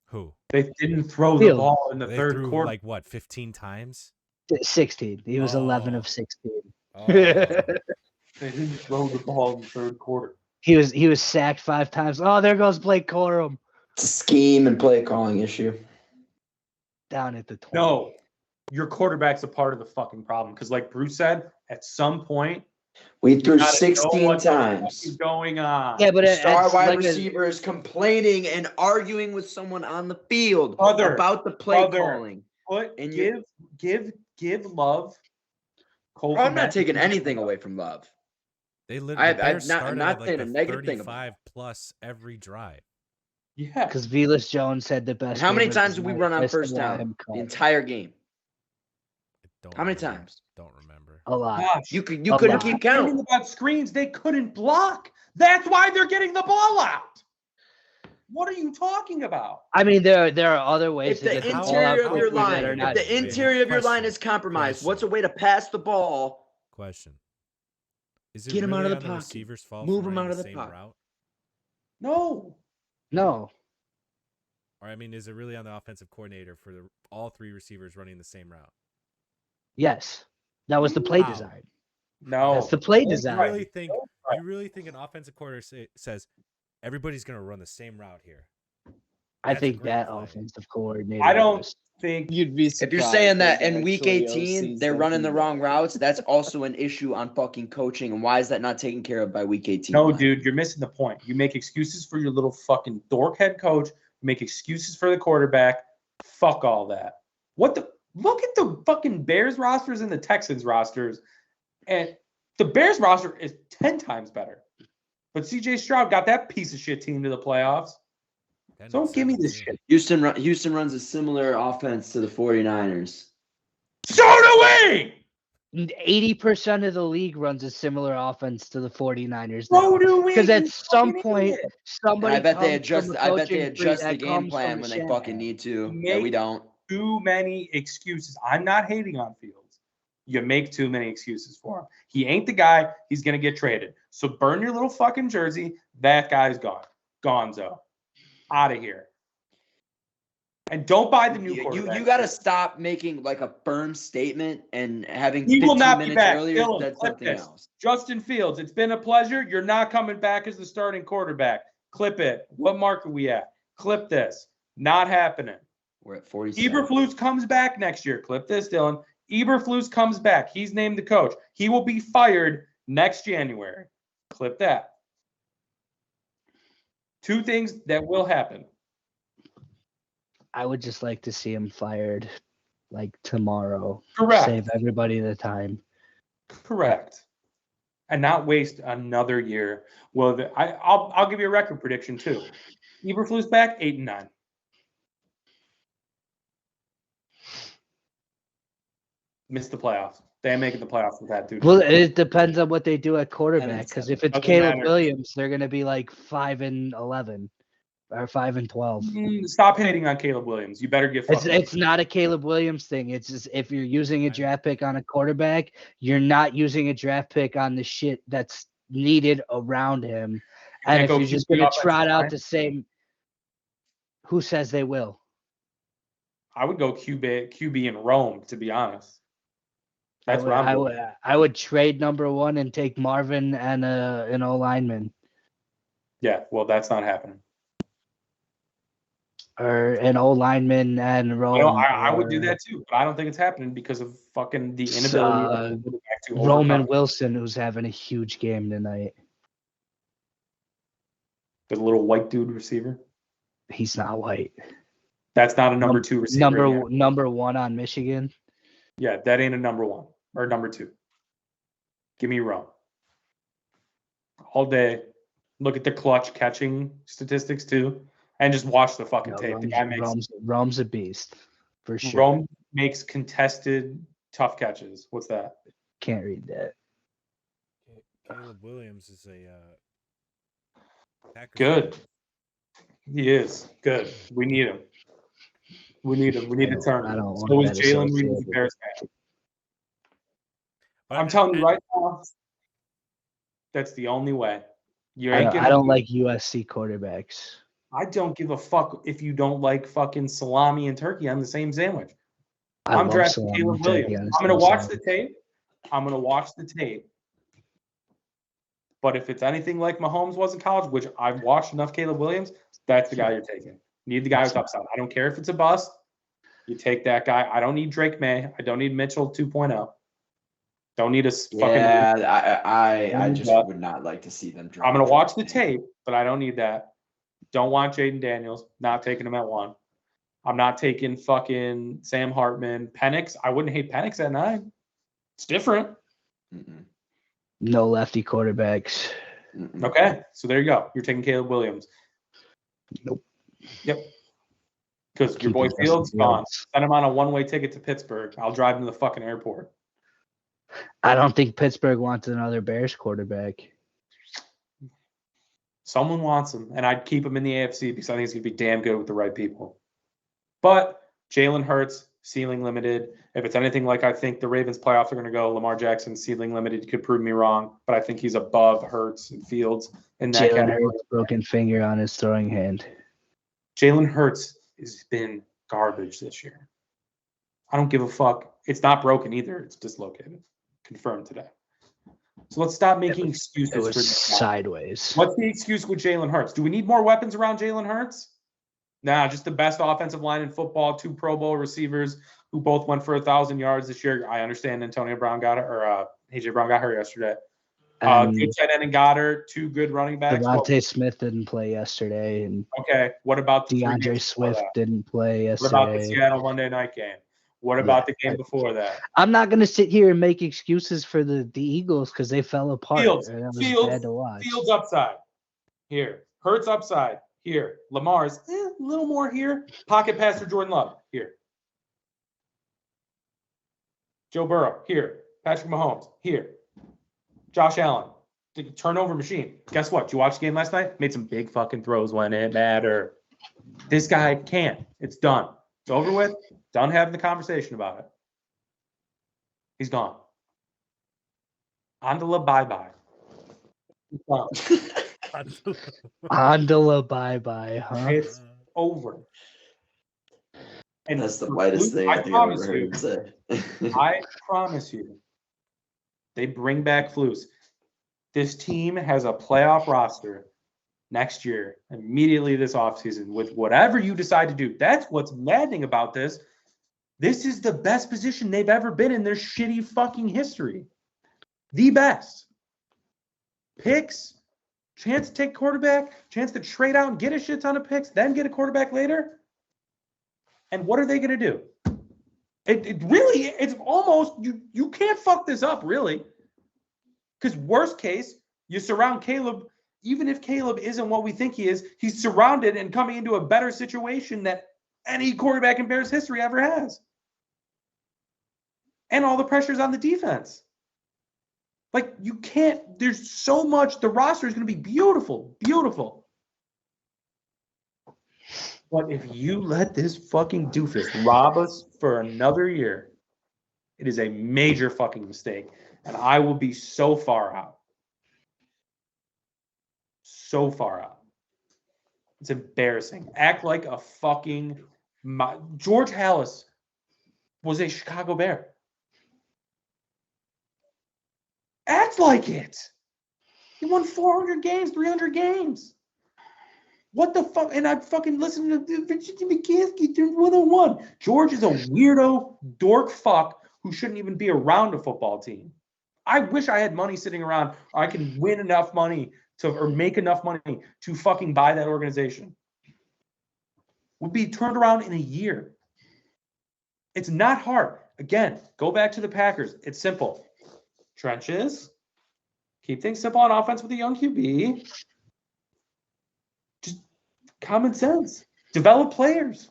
Who? They didn't throw the ball in the third quarter. Like what, 15 times? 16. He was 11 of 16. They didn't throw the ball in the third quarter. He was sacked 5 times. Oh, there goes Blake Corum. It's a scheme and play calling issue. Down at the 20. No, your quarterback's a part of the fucking problem. Because like Bruce said, at some point, we threw 16 times. What's going on? Yeah, but star wide receiver is complaining and arguing with someone on the field about the play calling. Give Love. I'm not taking anything away from Love. They literally I'm not saying a negative thing. 35 plus every drive. Yeah, because Velus Jones had the best. How many times did we run on first down the entire game? How many times? Don't remember. A lot. Gosh, you couldn't keep count. About screens, they couldn't block. That's why they're getting the ball out. What are you talking about? I mean, there are other ways. If the interior of your line, is compromised, what's a way to pass the ball? Question: Is it get him really out of the pocket? Receiver's fault Move him out of the pocket. Route? No. Or I mean, is it really on the offensive coordinator for all 3 receivers running the same route? Yes, that was the play design. No, that's the play design. You really think an offensive coordinator says everybody's going to run the same route here? I think that offensive coordinator. I don't think you'd be surprised if you're saying that in week actually 18 OCs they're don't running do the wrong that. routes. That's also an issue on fucking coaching. And why is that not taken care of by week 18? No, dude, you're missing the point. You make excuses for your little fucking dork head coach. You make excuses for the quarterback. Fuck all that. Look at the fucking Bears rosters and the Texans rosters. And the Bears roster is 10 times better. But CJ Stroud got that piece of shit team to the playoffs. So don't give me this shit. Houston runs a similar offense to the 49ers. So do we! 80% of the league runs a similar offense to the 49ers. So do we! Because at some point, somebody. And I bet they adjust the game plan when they fucking need to. Yeah, we don't. Too many excuses. I'm not hating on Fields. You make too many excuses for him. He ain't the guy. He's going to get traded. So burn your little fucking jersey. That guy's gone. Gonzo. Out of here. And don't buy the new quarterback. You got to stop making like a firm statement and having he 15 will not minutes be back. earlier. Dylan, that's something else. Justin Fields, it's been a pleasure. You're not coming back as the starting quarterback. Clip it. What mark are we at? Clip this. Not happening. We're at 47. Eberflus comes back next year. Clip this, Dylan. Eberflus comes back. He's named the coach. He will be fired next January. Clip that. Two things that will happen. I would just like to see him fired like tomorrow. Correct. Save everybody the time. Correct. And not waste another year. Well, I'll give you a record prediction too. Eberflus back 8-9. Missed the playoffs. They ain't making the playoffs with that dude. Well, it depends on what they do at quarterback. Because if it's Doesn't Caleb matter. Williams, they're going to be like 5-11 or 5-12. Stop hating on Caleb Williams. You better get. It's not a Caleb Williams thing. It's just if you're using a draft pick on a quarterback, you're not using a draft pick on the shit that's needed around him. And if you're just going to trot out the same, who says they will? I would go QB in Rome, to be honest. That's what I'm doing. I would trade number one and take Marvin and an O lineman. Yeah, well, that's not happening. Or an O lineman and Rome. I would do that too, but I don't think it's happening because of fucking the inability to Roman Wilson, who's having a huge game tonight. The little white dude receiver. He's not white. That's not a number two receiver. Number one on Michigan. Yeah, that ain't a number one or number two. Give me Rome. All day. Look at the clutch catching statistics too. And just watch the fucking tape. The guy Rome's a beast, for sure. Rome makes contested tough catches. What's that? Can't read that. Caleb Williams is a good. He is good. We need him. We need him. We need to turn. So is Jalen Reed the Bears fan. I'm telling you right now, that's the only way. I don't like USC quarterbacks. I don't give a fuck if you don't like fucking salami and turkey on the same sandwich. I'm drafting Caleb Williams. I'm going to watch the tape. But if it's anything like Mahomes was in college, which I've watched enough Caleb Williams, that's the guy you're taking. You need the guy with upside. I don't care if it's a bust. You take that guy. I don't need Drake May. I don't need Mitchell 2.0. Don't need a fucking. Yeah, I just would not like to see them drop. I'm going to watch the tape, but I don't need that. Don't want Jaden Daniels. Not taking him at 1. I'm not taking fucking Sam Hartman. Penix. I wouldn't hate Penix at 9. It's different. Mm-mm. No lefty quarterbacks. Mm-mm. Okay, so there you go. You're taking Caleb Williams. Nope. Yep. Because your boy Fields gone. Send him on a one-way ticket to Pittsburgh. I'll drive him to the fucking airport. I don't think Pittsburgh wants another Bears quarterback. Someone wants him, and I'd keep him in the AFC because I think he's going to be damn good with the right people. But Jalen Hurts, ceiling limited. If it's anything like I think the Ravens playoffs are going to go, Lamar Jackson, ceiling limited, could prove me wrong. But I think he's above Hurts and Fields in that category. Hurts, broken finger on his throwing hand. Jalen Hurts has been garbage this year. I don't give a fuck. It's not broken either. It's dislocated. Confirmed today. So let's stop making excuses it was for this. Sideways. What's the excuse with Jalen Hurts? Do we need more weapons around Jalen Hurts? Nah, just the best offensive line in football. 2 Pro Bowl receivers who both went for 1,000 yards this year. I understand Antonio Brown got it, or AJ Brown got hurt yesterday. Good tight end and Goddard. 2 good running backs. Devontae Smith didn't play yesterday, and okay. What about the DeAndre Swift didn't play yesterday? What about the Seattle Monday night game? What about the game before that? I'm not going to sit here and make excuses for the Eagles because they fell apart. Fields, and that was Fields, bad to watch. Fields upside. Here. Hurts upside. Here. Lamar's a little more here. Pocket pass for Jordan Love. Here. Joe Burrow. Here. Patrick Mahomes. Here. Josh Allen. Turnover machine. Guess what? Did you watch the game last night? Made some big fucking throws when it mattered. This guy can't. It's done. It's over with. Done having the conversation about it. He's gone. Andala bye-bye. He's gone. Andala bye-bye, huh? It's over. And that's the whitest thing I think I've ever heard him say. I promise you, they bring back Flus. This team has a playoff roster next year, immediately this offseason, with whatever you decide to do. That's what's maddening about this. This is the best position they've ever been in their shitty fucking history. The best. Picks, chance to take quarterback, chance to trade out and get a shit ton of picks, then get a quarterback later. And what are they going to do? It's almost, you can't fuck this up, really. Because worst case, you surround Caleb, even if Caleb isn't what we think he is, he's surrounded and coming into a better situation that any quarterback in Bears history ever has. And all the pressure's on the defense. Like, you can't, there's so much, the roster is going to be beautiful, beautiful. But if you let this fucking doofus rob us for another year, it is a major fucking mistake. And I will be so far out. So far out. It's embarrassing. Act like a fucking... George Halas was a Chicago Bear. Act like it. He won 400 games, 300 games. What the fuck? And I fucking listened to Virginia McCaskey during 101. George is a weirdo dork fuck who shouldn't even be around a football team. I wish I had money sitting around, or I could win enough money or make enough money to fucking buy that organization. Would be turned around in a year. It's not hard. Again, go back to the Packers. It's simple. Trenches. Keep things simple on offense with a young QB. Just common sense. Develop players.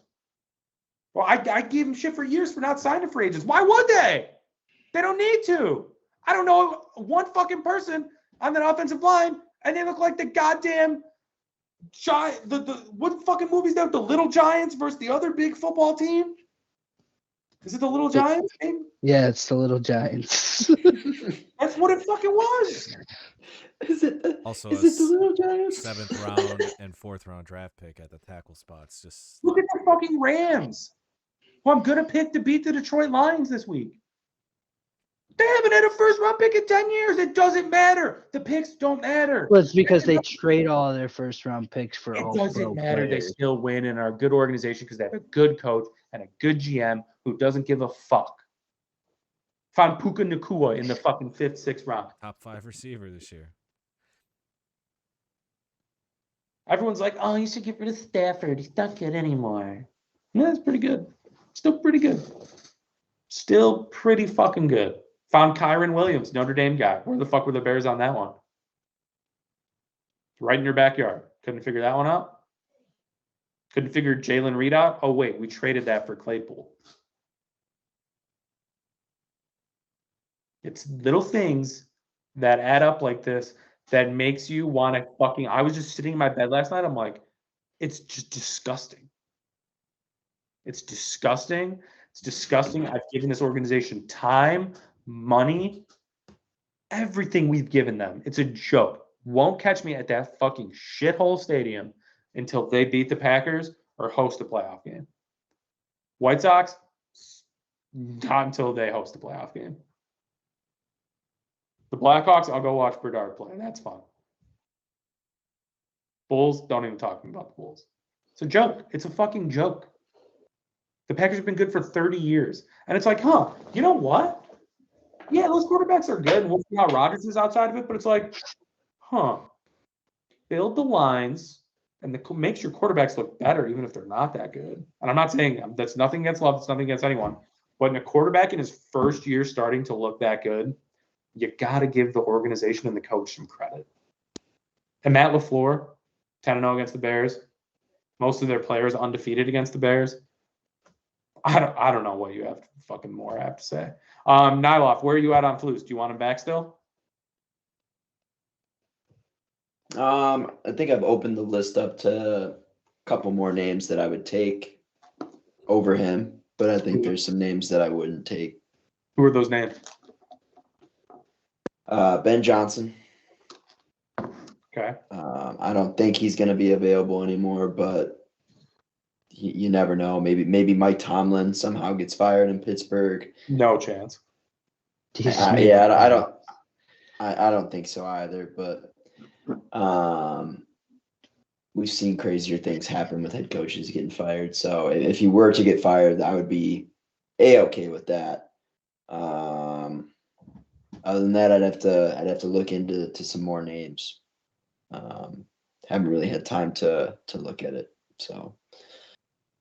Well, I gave them shit for years for not signing free agents. Why would they? They don't need to. I don't know one fucking person on that offensive line, and they look like the goddamn giant. What fucking movie's that? The Little Giants versus the other big football team. Is it the Little Giants game? Yeah, it's the Little Giants. That's what it fucking was. Is it the Little Giants? 7th round and 4th round draft pick at the tackle spots. Just look at the fucking Rams, who I'm gonna pick to beat the Detroit Lions this week. They haven't had a first round pick in 10 years. It doesn't matter. The picks don't matter. Well, it's because they trade all their first round picks for all pro players. It doesn't matter. They still win and are a good organization because they have a good coach and a good GM who doesn't give a fuck. Found Puka Nacua in the fucking 5th, 6th round. Top 5 receiver this year. Everyone's like, oh, you should get rid of Stafford. He's not good anymore. No, that's pretty good. Still pretty good. Still pretty fucking good. Found Kyron Williams, Notre Dame guy. Where the fuck were the Bears on that one? Right in your backyard. Couldn't figure that one out? Couldn't figure Jalen Reed out? Oh, wait, we traded that for Claypool. It's little things that add up like this that makes you want to fucking... I was just sitting in my bed last night. I'm like, it's just disgusting. It's disgusting. It's disgusting. I've given this organization time, money, everything we've given them. It's a joke. Won't catch me at that fucking shithole stadium until they beat the Packers or host a playoff game. White Sox, not until they host a playoff game. The Blackhawks, I'll go watch Bedard play. That's fun. Bulls, don't even talk to me about the Bulls. It's a joke. It's a fucking joke. The Packers have been good for 30 years. And it's like, you know what? Yeah, those quarterbacks are good. We'll see how Rodgers is outside of it. But it's like, build the lines and makes your quarterbacks look better, even if they're not that good. And I'm not saying that's nothing against Love. It's nothing against anyone. But in a quarterback in his first year starting to look that good, you got to give the organization and the coach some credit. And Matt LaFleur, 10-0 against the Bears. Most of their players undefeated against the Bears. I don't know what you have fucking more have to say. Niloff, where are you at on Flus? Do you want him back still? I think I've opened the list up to a couple more names that I would take over him, but I think there's some names that I wouldn't take. Who are those names? Ben Johnson. Okay. I don't think he's going to be available anymore, but you never know. Maybe Mike Tomlin somehow gets fired in Pittsburgh. No chance. I don't think so either. But we've seen crazier things happen with head coaches getting fired. So if he were to get fired, I would be okay with that. Other than that, I'd have to look into some more names. Haven't really had time to look at it, so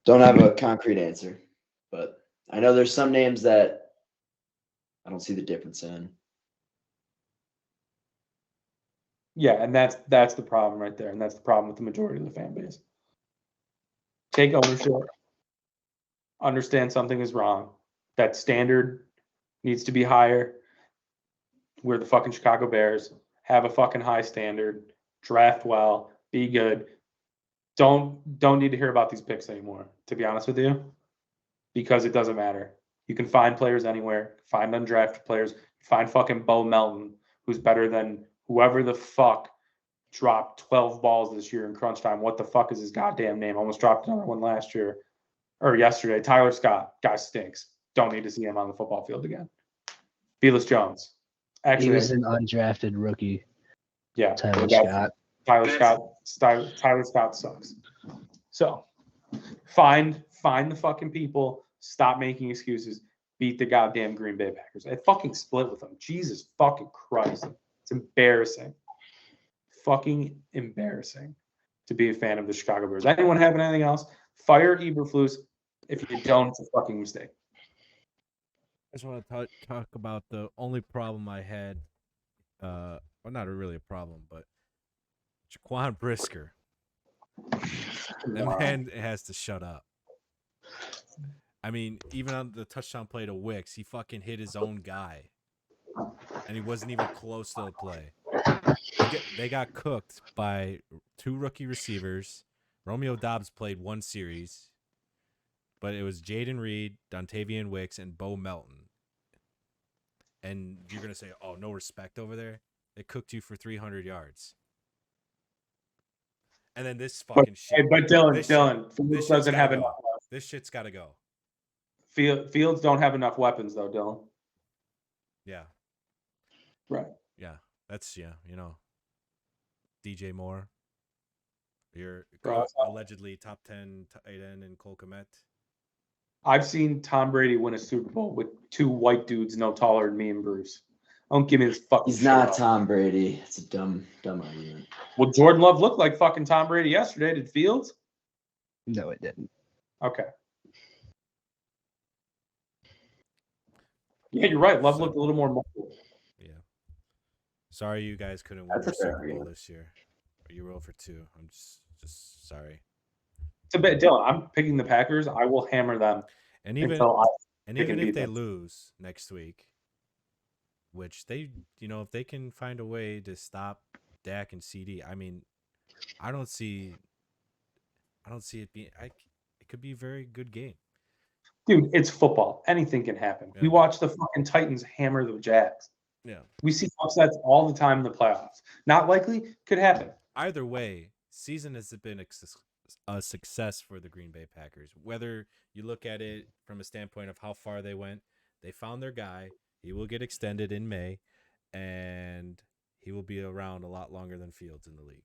don't have a concrete answer. But I know there's some names that I don't see the difference in. Yeah, and that's the problem right there, and that's the problem with the majority of the fan base. Take ownership. Understand something is wrong. That standard needs to be higher. We're the fucking Chicago Bears. Have a fucking high standard. Draft well. Be good. Don't need to hear about these picks anymore, to be honest with you, because it doesn't matter. You can find players anywhere. Find undrafted players. Find fucking Bo Melton, who's better than whoever the fuck dropped 12 balls this year in crunch time. What the fuck is his goddamn name? Almost dropped another one last year or yesterday. Tyler Scott. Guy stinks. Don't need to see him on the football field again. Felix Jones. Actually, he was an undrafted rookie. Yeah. Tyler Scott. Tyler Scott sucks. So find the fucking people. Stop making excuses. Beat the goddamn Green Bay Packers. I fucking split with them. Jesus fucking Christ. It's embarrassing. Fucking embarrassing to be a fan of the Chicago Bears. Anyone have anything else? Fire Eberflus. If you don't, it's a fucking mistake. I just want to talk about the only problem I had. Well, not really a problem, but Jaquan Brisker. The man has to shut up. I mean, even on the touchdown play to Wicks, he fucking hit his own guy. And he wasn't even close to the play. They got cooked by 2 rookie receivers. Romeo Doubs played 1 series. But it was Jaden Reed, Dontavian Wicks, and Bo Melton. And you're going to say, oh, no respect over there? They cooked you for 300 yards. And then this fucking shit. But Dylan, Fields doesn't have enough. This shit's got to go. Fields don't have enough weapons, though, Dylan. Yeah. Right. Yeah. That's, DJ Moore. You're allegedly top 10 tight end in Cole Kmet. I've seen Tom Brady win a Super Bowl with 2 white dudes no taller than me and Bruce. Don't give me this fucking He's not Tom Brady. It's a dumb argument. Well, Jordan Love looked like fucking Tom Brady yesterday. Did Fields? No, it didn't. Okay. Yeah, you're right. Love looked a little more mobile. Yeah. Sorry you guys couldn't win the Super Bowl this year. You were 0-2. I'm just sorry. It's a bit, Dylan. I'm picking the Packers. I will hammer them. And even if they lose next week, which they, if they can find a way to stop Dak and CD, I mean, I don't see it being. It could be a very good game. Dude, it's football. Anything can happen. Yeah. We watch the fucking Titans hammer the Jags. Yeah. We see upsets all the time in the playoffs. Not likely, could happen. Either way, season has been a success for the Green Bay Packers. Whether you look at it from a standpoint of how far they went, they found their guy. He will get extended in May, and he will be around a lot longer than Fields in the league.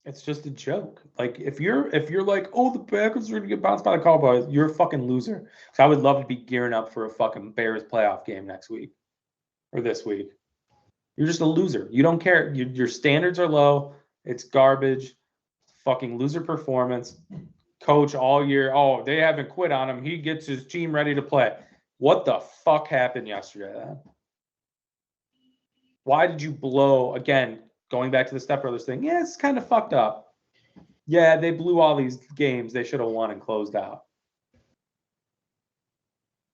It's just a joke. Like if you're like, oh, the Packers are gonna get bounced by the Cowboys, you're a fucking loser. So I would love to be gearing up for a fucking Bears playoff game next week or this week. You're just a loser. You don't care. Your standards are low. It's garbage. Fucking loser performance. Coach all year. Oh, they haven't quit on him. He gets his team ready to play. What the fuck happened yesterday then? Why did you blow again? Going back to the Step Brothers thing, yeah, it's kind of fucked up. Yeah, they blew all these games they should have won and closed out.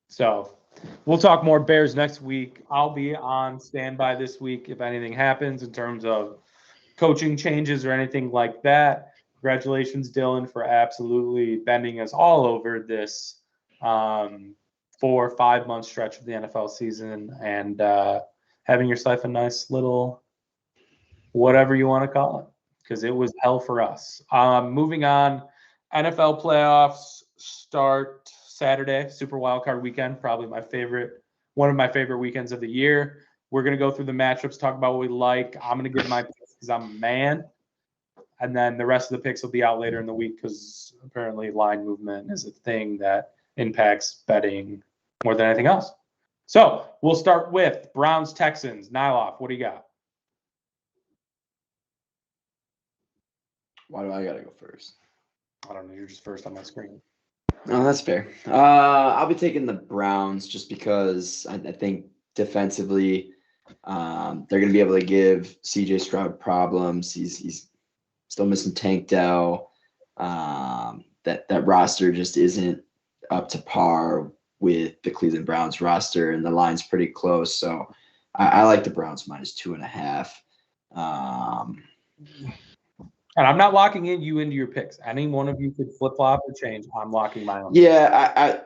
So we'll talk more Bears next week. I'll be on standby this week if anything happens in terms of coaching changes or anything like that. Congratulations, Dylan, for absolutely bending us all over this 4 or 5 month stretch of the NFL season and having yourself a nice little whatever you want to call it, because it was hell for us. Moving on, NFL playoffs start Saturday, Super Wildcard Weekend, probably one of my favorite weekends of the year. We're going to go through the matchups, talk about what we like. I'm going to give my picks because I'm a man. And then the rest of the picks will be out later in the week because apparently line movement is a thing that impacts betting more than anything else. So we'll start with Browns-Texans. Niloff, what do you got? Why do I got to go first? I don't know. You're just first on my screen. No, that's fair. I'll be taking the Browns just because I think defensively they're going to be able to give C.J. Stroud problems. He's still missing Tank Dell. That roster just isn't up to par with the Cleveland Browns roster, and the line's pretty close. So I like the Browns -2.5. And I'm not locking you into your picks. Any one of you could flip flop or change. I'm locking my own. Yeah,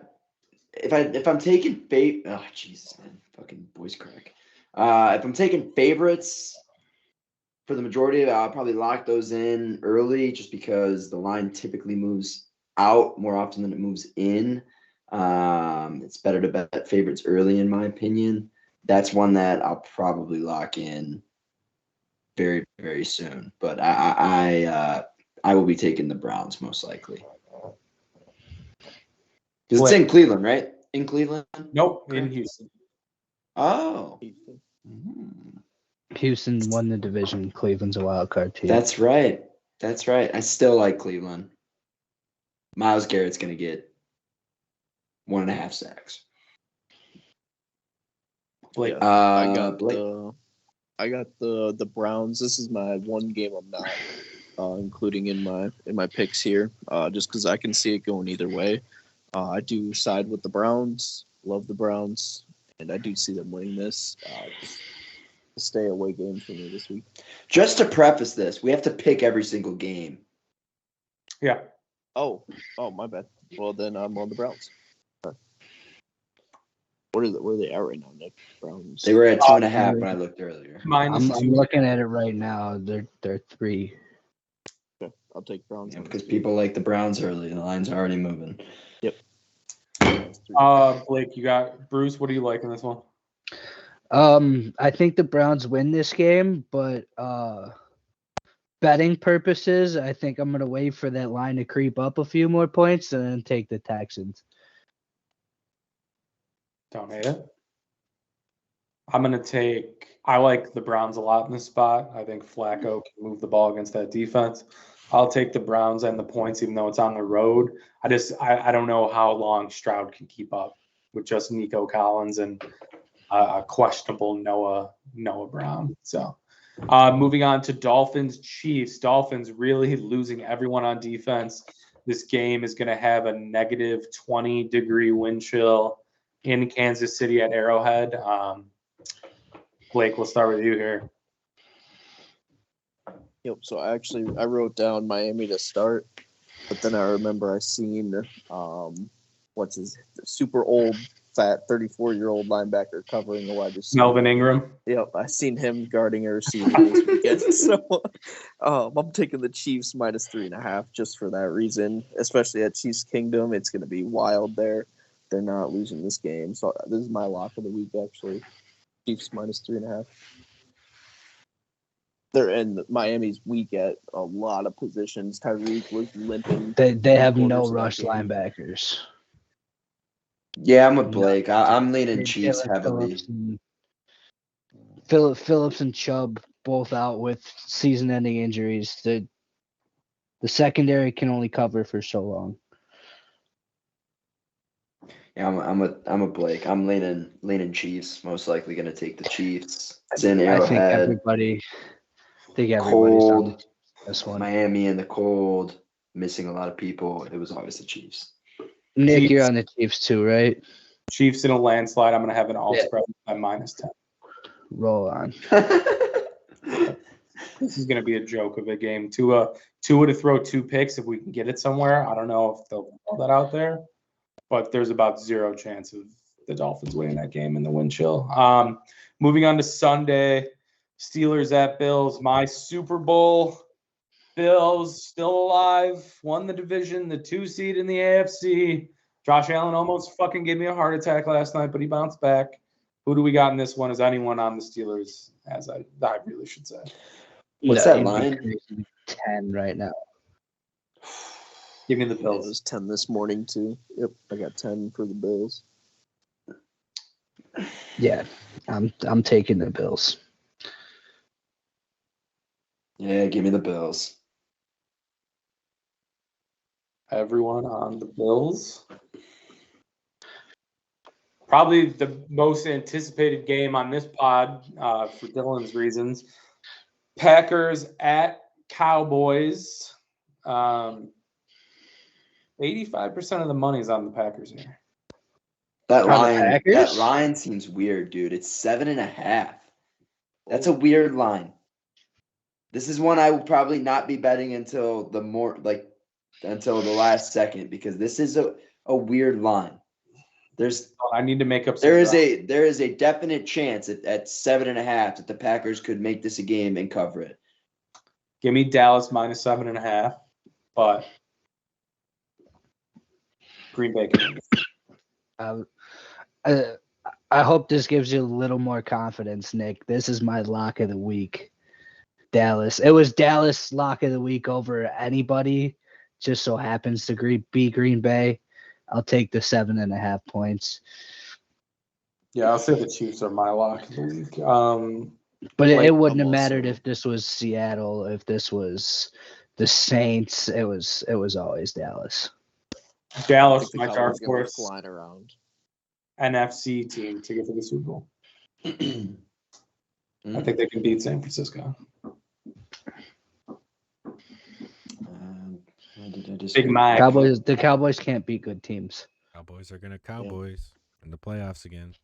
if I'm taking oh Jesus, man, fucking voice crack. If I'm taking favorites for the majority of it, I'll probably lock those in early, just because the line typically moves out more often than it moves in. It's better to bet favorites early, in my opinion. That's one that I'll probably lock in very, very soon. But I will be taking the Browns most likely. Because it's in Cleveland, right? In Cleveland? Nope, in Houston. Oh. Houston won the division. Cleveland's a wild card team. That's right. I still like Cleveland. Myles Garrett's going to get 1.5 sacks. Blake. I got the Browns. This is my one game I'm not including in my picks here, just because I can see it going either way. I do side with the Browns. Love the Browns, and I do see them winning this. Stay away game for me this week. Just to preface this, we have to pick every single game. Yeah. Oh, my bad. Well, then I'm on the Browns. Where are they at right now, Nick? Browns. They were at 2.5 when I looked earlier. I'm looking at it right now. They're 3. Okay, I'll take Browns. Yeah, because people like the Browns early. The line's already moving. Yep. Blake, you got Bruce. What do you like in this one? I think the Browns win this game, but betting purposes, I think I'm gonna wait for that line to creep up a few more points and then take the Texans. Don't hate it. I like the Browns a lot in this spot. I think Flacco can move the ball against that defense. I'll take the Browns and the points, even though it's on the road. I don't know how long Stroud can keep up with just Nico Collins and a questionable Noah Brown. So moving on to Dolphins Chiefs. Dolphins really losing everyone on defense. This game is going to have a negative 20-degree wind chill in Kansas City at Arrowhead. Blake, we'll start with you here. Yep. So I wrote down Miami to start, but then I remember I seen what's his super old fat 34-year-old linebacker covering a wide receiver. Melvin Ingram. Yep, I seen him guarding a receiver this weekend. So I'm taking the Chiefs -3.5 just for that reason, especially at Chiefs Kingdom. It's going to be wild there. They're not losing this game. So this is my lock of the week, actually. Chiefs -3.5. Miami's weak at a lot of positions. Tyreek was limping. They have no rush linebackers. Yeah, I'm with Blake. I'm leaning Chiefs heavily. Phillips and Chubb both out with season-ending injuries. The secondary can only cover for so long. Yeah, I'm a Blake. I'm leaning Chiefs. Most likely going to take the Chiefs. It's in Arrowhead. I think everybody's cold. on this one. Miami in the cold, missing a lot of people. It was always the Chiefs. Nick, Chiefs. You're on the Chiefs too, right? Chiefs in a landslide. I'm going to have an all spread by -10. Roll on. This is going to be a joke of a game. Tua to throw 2 picks if we can get it somewhere. I don't know if they'll throw that out there, but there's about 0 chance of the Dolphins winning that game in the wind chill. Moving on to Sunday, Steelers at Bills. My Super Bowl. Bills still alive, won the division, the 2 seed in the AFC. Josh Allen almost fucking gave me a heart attack last night, but he bounced back. Who do we got in this one? Is anyone on the Steelers? As I really should say. What's that line? 10 right now. Give me the It Bills. was 10 this morning too. Yep, I got 10 for the Bills. Yeah, I'm taking the Bills. Yeah, give me the Bills. Everyone on the Bills. Probably the most anticipated game on this pod for Dylan's reasons. Packers at Cowboys. 85% of the money's on the Packers here. That line seems weird, dude. It's 7.5. That's a weird line. This is one I will probably not be betting until the last second, because this is a weird line. I need to make up. There is a definite chance at 7.5 that the Packers could make this a game and cover it. Give me Dallas -7.5, but Green Bay can win. I hope this gives you a little more confidence, Nick. This is my lock of the week. Dallas. It was Dallas lock of the week over anybody. Just so happens to be Green Bay. I'll take the 7.5 points. Yeah, I'll say the Chiefs are my lock of the week. But it wouldn't have mattered if this was Seattle, if this was the Saints. It was always Dallas. Dallas, my dark horse, flying around. NFC team to get to the Super Bowl. I think they can beat San Francisco. Big Mike. The Cowboys can't beat good teams. Cowboys are gonna Cowboys in the playoffs again.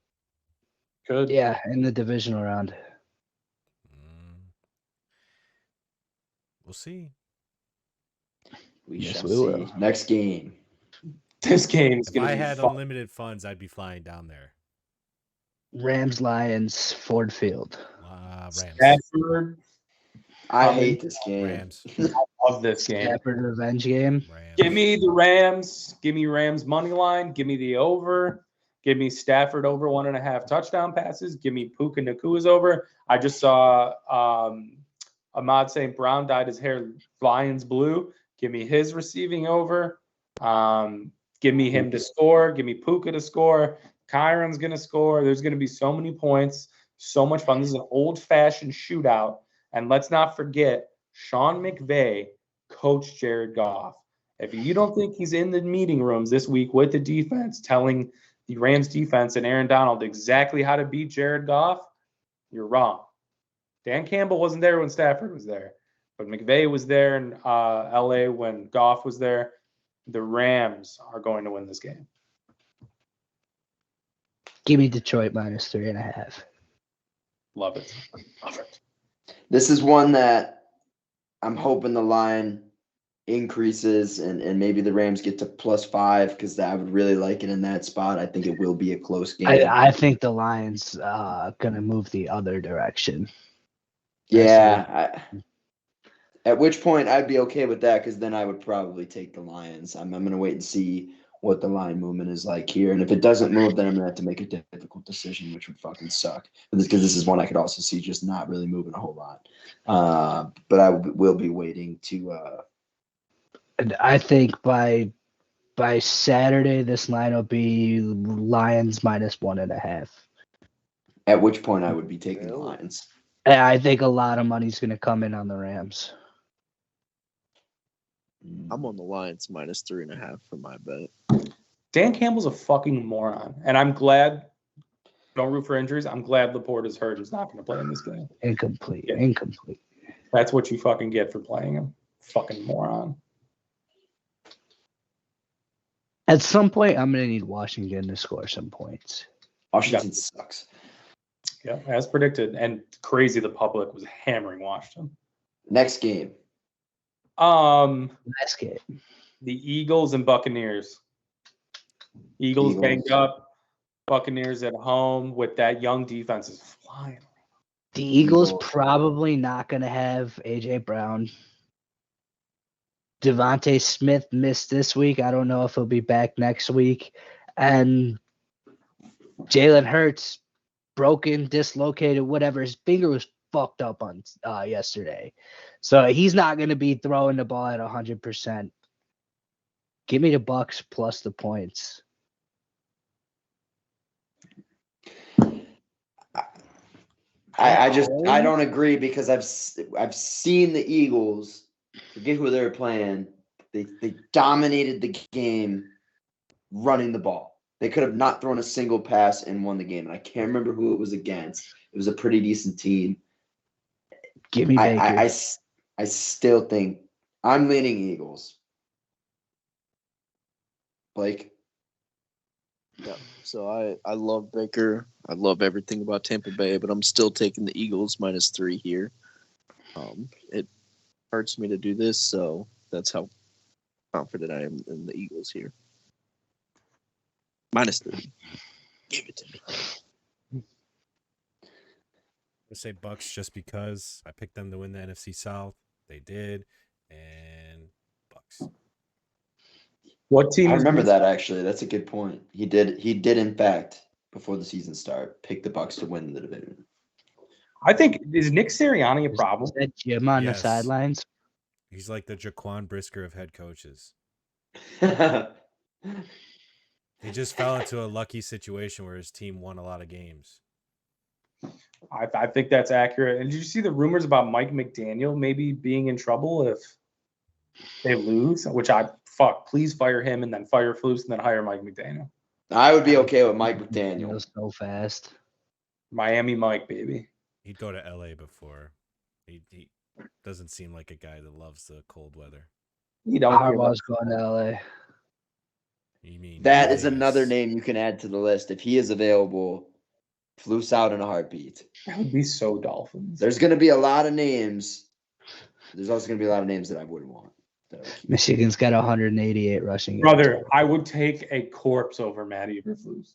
Good. Yeah, in the divisional round. We'll see. We shall see. Next game. This game's if gonna I be had fun. unlimited funds, I'd be flying down there. Rams, Lions, Ford Field. Rams. Stafford. I hate this game. Rams. I love this game. Stafford revenge game. Rams. Give me the Rams. Give me Rams money line. Give me the over. Give me Stafford over 1.5 touchdown passes. Give me Puka Nakua's over. I just saw Ahmad St. Brown dyed his hair Lions blue. Give me his receiving over. Give me him to score. Give me Puka to score. Kyron's going to score. There's going to be so many points. So much fun. This is an old-fashioned shootout. And let's not forget, Sean McVay coached Jared Goff. If you don't think he's in the meeting rooms this week with the defense, telling the Rams defense and Aaron Donald exactly how to beat Jared Goff, you're wrong. Dan Campbell wasn't there when Stafford was there, but McVay was there in LA when Goff was there. The Rams are going to win this game. Give me Detroit -3.5. Love it. Love it. This is one that I'm hoping the line increases and maybe the Rams get to +5, because I would really like it in that spot. I think it will be a close game. I think the Lions gonna move the other direction. Yeah. At which point I'd be okay with that, because then I would probably take the Lions. I'm going to wait and see what the line movement is like here. And if it doesn't move, then I'm going to have to make a difficult decision, which would fucking suck. Because this is one I could also see just not really moving a whole lot. But I will be waiting to. And I think by Saturday, this line will be Lions -1.5. At which point I would be taking the Lions. And I think a lot of money's going to come in on the Rams. I'm on the Lions -3.5 for my bet. Dan Campbell's a fucking moron, and I'm glad. Don't root for injuries. I'm glad Laporta's hurt. Is not going to play in this game. Incomplete. Yeah. Incomplete. That's what you fucking get for playing him. Fucking moron. At some point, I'm going to need Washington to score some points. Washington sucks. Yeah, as predicted, and crazy. The public was hammering Washington. Next game. Last game. The Eagles and Buccaneers. Eagles banged up. Buccaneers at home with that young defense is flying. The Eagles probably not going to have A.J. Brown. Devontae Smith missed this week. I don't know if he'll be back next week. And Jalen Hurts, broken, dislocated, whatever. His finger was fucked up on yesterday. So he's not going to be throwing the ball at 100%. Give me the Bucs plus the points. I don't agree because I've seen the Eagles. Forget who they were playing. They dominated the game running the ball. They could have not thrown a single pass and won the game. And I can't remember who it was against. It was a pretty decent team. Give me Baker. I still think I'm leaning Eagles. Blake? Yeah. So I love Baker. I love everything about Tampa Bay, but I'm still taking the Eagles -3 here. It hurts me to do this, so that's how confident I am in the Eagles here. -3. Give it to me. I say Bucks just because I picked them to win the NFC South. They did, and Bucks. What team? I remember that actually. That's a good point. He did in fact before the season started pick the Bucks to win the division. I think is Nick Sirianni a problem? Is that Jim on the sidelines? He's like the Jaquan Brisker of head coaches. He just fell into a lucky situation where his team won a lot of games. I think that's accurate. And did you see the rumors about Mike McDaniel maybe being in trouble if they lose? Which please fire him and then fire Flus and then hire Mike McDaniel. I would be okay with Mike McDaniel. So fast. Miami Mike, baby. He'd go to LA before. He doesn't seem like a guy that loves the cold weather. You don't. Harbaugh's going to LA. You mean that is another name you can add to the list if he is available. Flus out in a heartbeat. That would be so Dolphins. There's going to be a lot of names. There's also going to be a lot of names that I wouldn't want. Michigan's got 188 rushing. Brother, I would take a corpse over Matt Eberflus.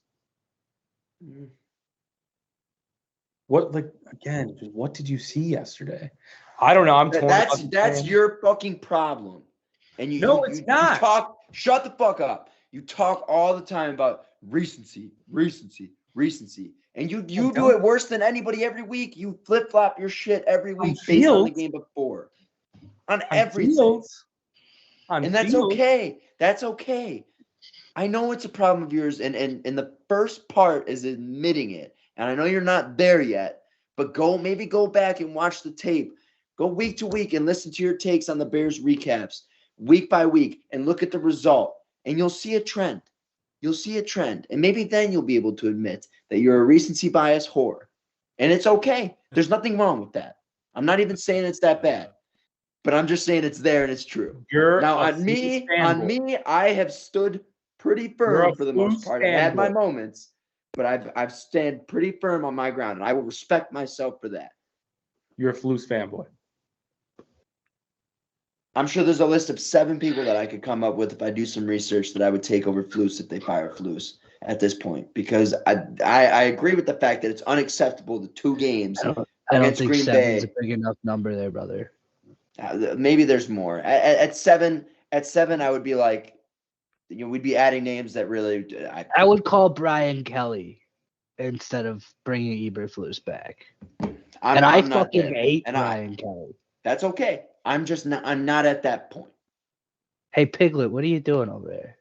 What did you see yesterday? I don't know. I'm torn. That's your fucking problem. And it's not. Shut the fuck up. You talk all the time about recency. And you do it worse than anybody every week. You flip-flop your shit every week based on the game before. On everything. And that's okay. That's okay. I know it's a problem of yours, and the first part is admitting it. And I know you're not there yet, but go back and watch the tape. Go week to week and listen to your takes on the Bears recaps week by week and look at the result, and you'll see a trend. You'll see a trend, and maybe then you'll be able to admit that you're a recency bias whore, and it's okay. There's nothing wrong with that. I'm not even saying it's that bad, but I'm just saying it's there and it's true. On me, I have stood pretty firm for the most part. I had my moments, but I've stand pretty firm on my ground, and I will respect myself for that. You're a Flus fanboy. I'm sure there's a list of 7 people that I could come up with if I do some research that I would take over Flus if they fire Flus at this point, because I agree with the fact that it's unacceptable the 2 games I don't think Green 7 is a big enough number there, brother. Maybe there's more. At 7, I would be like, we'd be adding names that really. I would call Brian Kelly instead of bringing Eberflus back. I fucking hate Brian Kelly. That's okay. I'm not at that point. Hey, Piglet, what are you doing over there?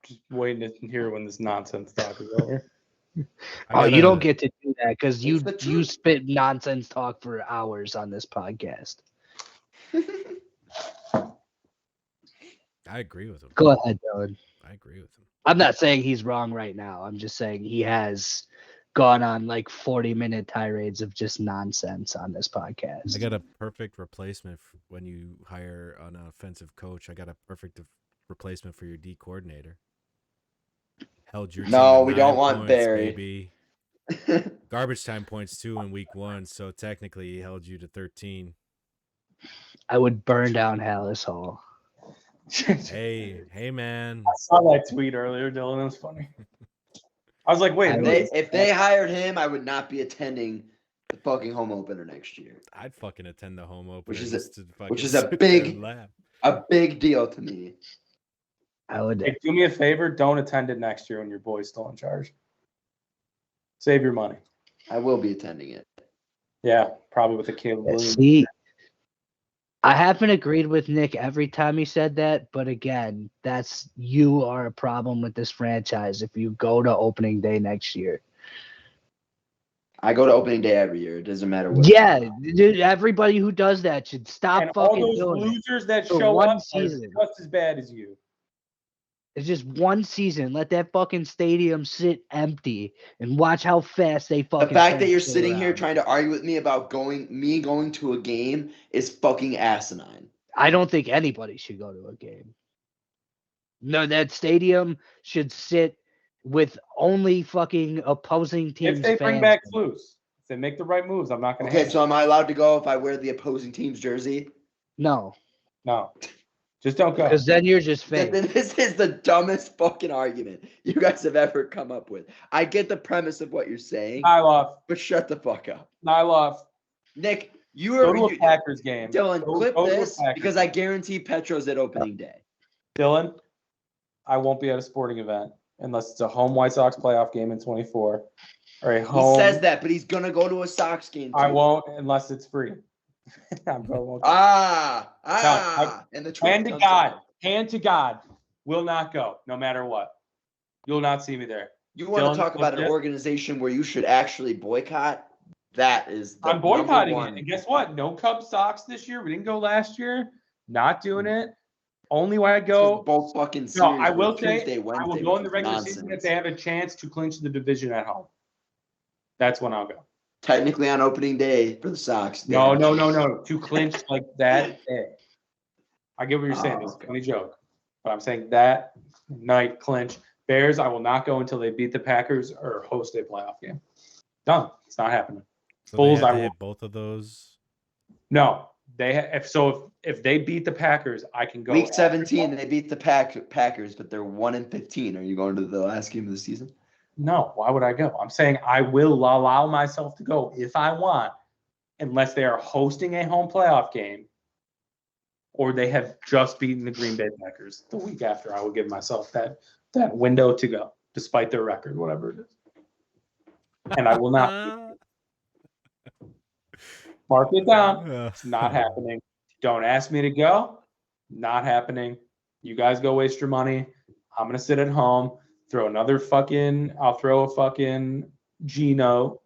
Just waiting to hear when this nonsense talk is over. You don't get to do that because you spit nonsense talk for hours on this podcast. I agree with him. Go ahead, Dylan. I agree with him. I'm not saying he's wrong right now. I'm just saying he has gone on like 40-minute tirades of just nonsense on this podcast. I got a perfect replacement when you hire an offensive coach. I got a perfect replacement for your D coordinator. Held your team to we don't want points, Barry. Baby. Garbage time points too in week 1, so technically he held you to 13. I would burn down Hallis Hall. Hey, man. I saw that tweet earlier, Dylan. It was funny. I was like, wait. If they hired him, I would not be attending the fucking home opener next year. I'd fucking attend the home opener. Which is a big deal to me. I would. Hey, do me a favor. Don't attend it next year when your boy's still in charge. Save your money. I will be attending it. Yeah, probably with a Caleb. See, I haven't agreed with Nick every time he said that, but again, you are a problem with this franchise if you go to opening day next year. I go to opening day every year. It doesn't matter what. Yeah, dude, everybody who does that should stop and fucking all those doing losers it. that For show one up season. are just as bad as you. It's just one season. Let that fucking stadium sit empty and watch how fast they fucking. The fact that you're sitting here trying to argue with me about going to a game is fucking asinine. I don't think anybody should go to a game. No, that stadium should sit with only fucking opposing teams. If they bring back Flus, if they make the right moves, I'm not going to. Okay, so am I allowed to go if I wear the opposing team's jersey? No. Just don't go. Because then you're just fake. This is the dumbest fucking argument you guys have ever come up with. I get the premise of what you're saying. Niloff. But shut the fuck up. Niloff. Nick, go to a Packers game. Dylan, clip this because I guarantee Petro's at opening day. Dylan, I won't be at a sporting event unless it's a home White Sox playoff game in 24. Or a home. He says that, but he's going to go to a Sox game too. I won't unless it's free. And the hand to God, will not go, no matter what. You'll not see me there. You want to talk about an organization where you should actually boycott? That is I'm boycotting it. And guess what? No Cubs Sox this year. We didn't go last year. Not doing it. Only way I go. Both fucking series. No, I will say Tuesday, Wednesday, I will go in the regular season if they have a chance to clinch the division at home. That's when I'll go. Technically on opening day for the Sox. No. To clinch like that day. I get what you're saying. It's a funny joke. But I'm saying that night clinch. Bears, I will not go until they beat the Packers or host a playoff game. Done. It's not happening. So Bulls, I hit both of those. No. If they beat the Packers, I can go. Week 17, they beat the Packers, but they're 1-15. Are you going to the last game of the season? No, why would I go? I'm saying I will allow myself to go if I want, unless they are hosting a home playoff game or they have just beaten the Green Bay Packers the week after. I will give myself that window to go, despite their record, whatever it is. And I will not. Mark it down. It's not happening. Don't ask me to go. Not happening. You guys go waste your money. I'm going to sit at home. I'll throw a fucking Gino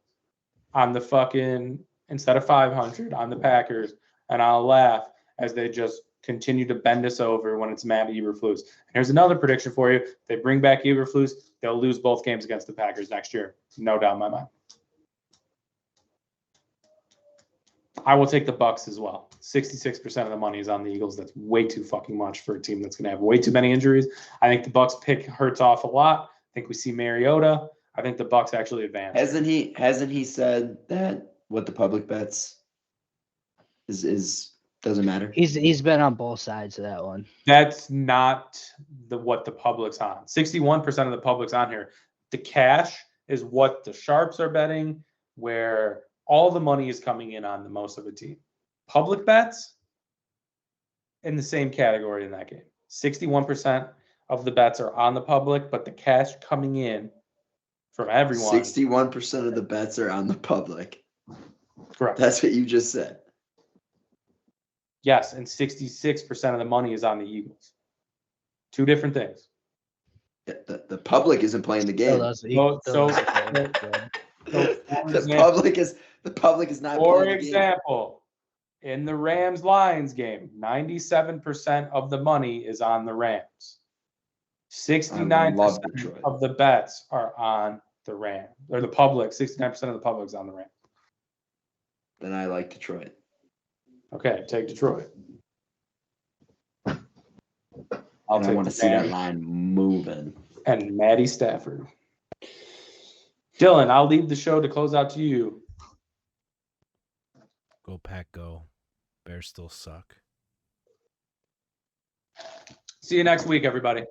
on the fucking, instead of 500 on the Packers, and I'll laugh as they just continue to bend us over when it's Matt Eberflus. And here's another prediction for you. If they bring back Eberflus, they'll lose both games against the Packers next year. No doubt in my mind. I will take the Bucs as well. 66% of the money is on the Eagles. That's way too fucking much for a team that's going to have way too many injuries. I think the Bucs pick hurts off a lot. I think we see Mariota. I think the Bucs actually advance. Hasn't he said that what the public bets is doesn't matter? He's been on both sides of that one. That's not what the public's on. 61% of the public's on here. The cash is what the sharps are betting, where all the money is coming in on the most of a team. Public bets in the same category in that game. 61% of the bets are on the public, but the cash coming in from everyone. 61% of the bets are on the public. Correct. That's what you just said. Yes, and 66% of the money is on the Eagles. Two different things. The public isn't playing the game. The public is not playing the game. For example, in the Rams-Lions game, 97% of the money is on the Rams. 69% of the bets are on the Rams, or the public. 69% of the public is on the Rams. Then I like Detroit. Okay, take Detroit. I want to see that line moving. And Matty Stafford. Dylan, I'll leave the show to close out to you. Go Pack, go. Bears still suck. See you next week, everybody.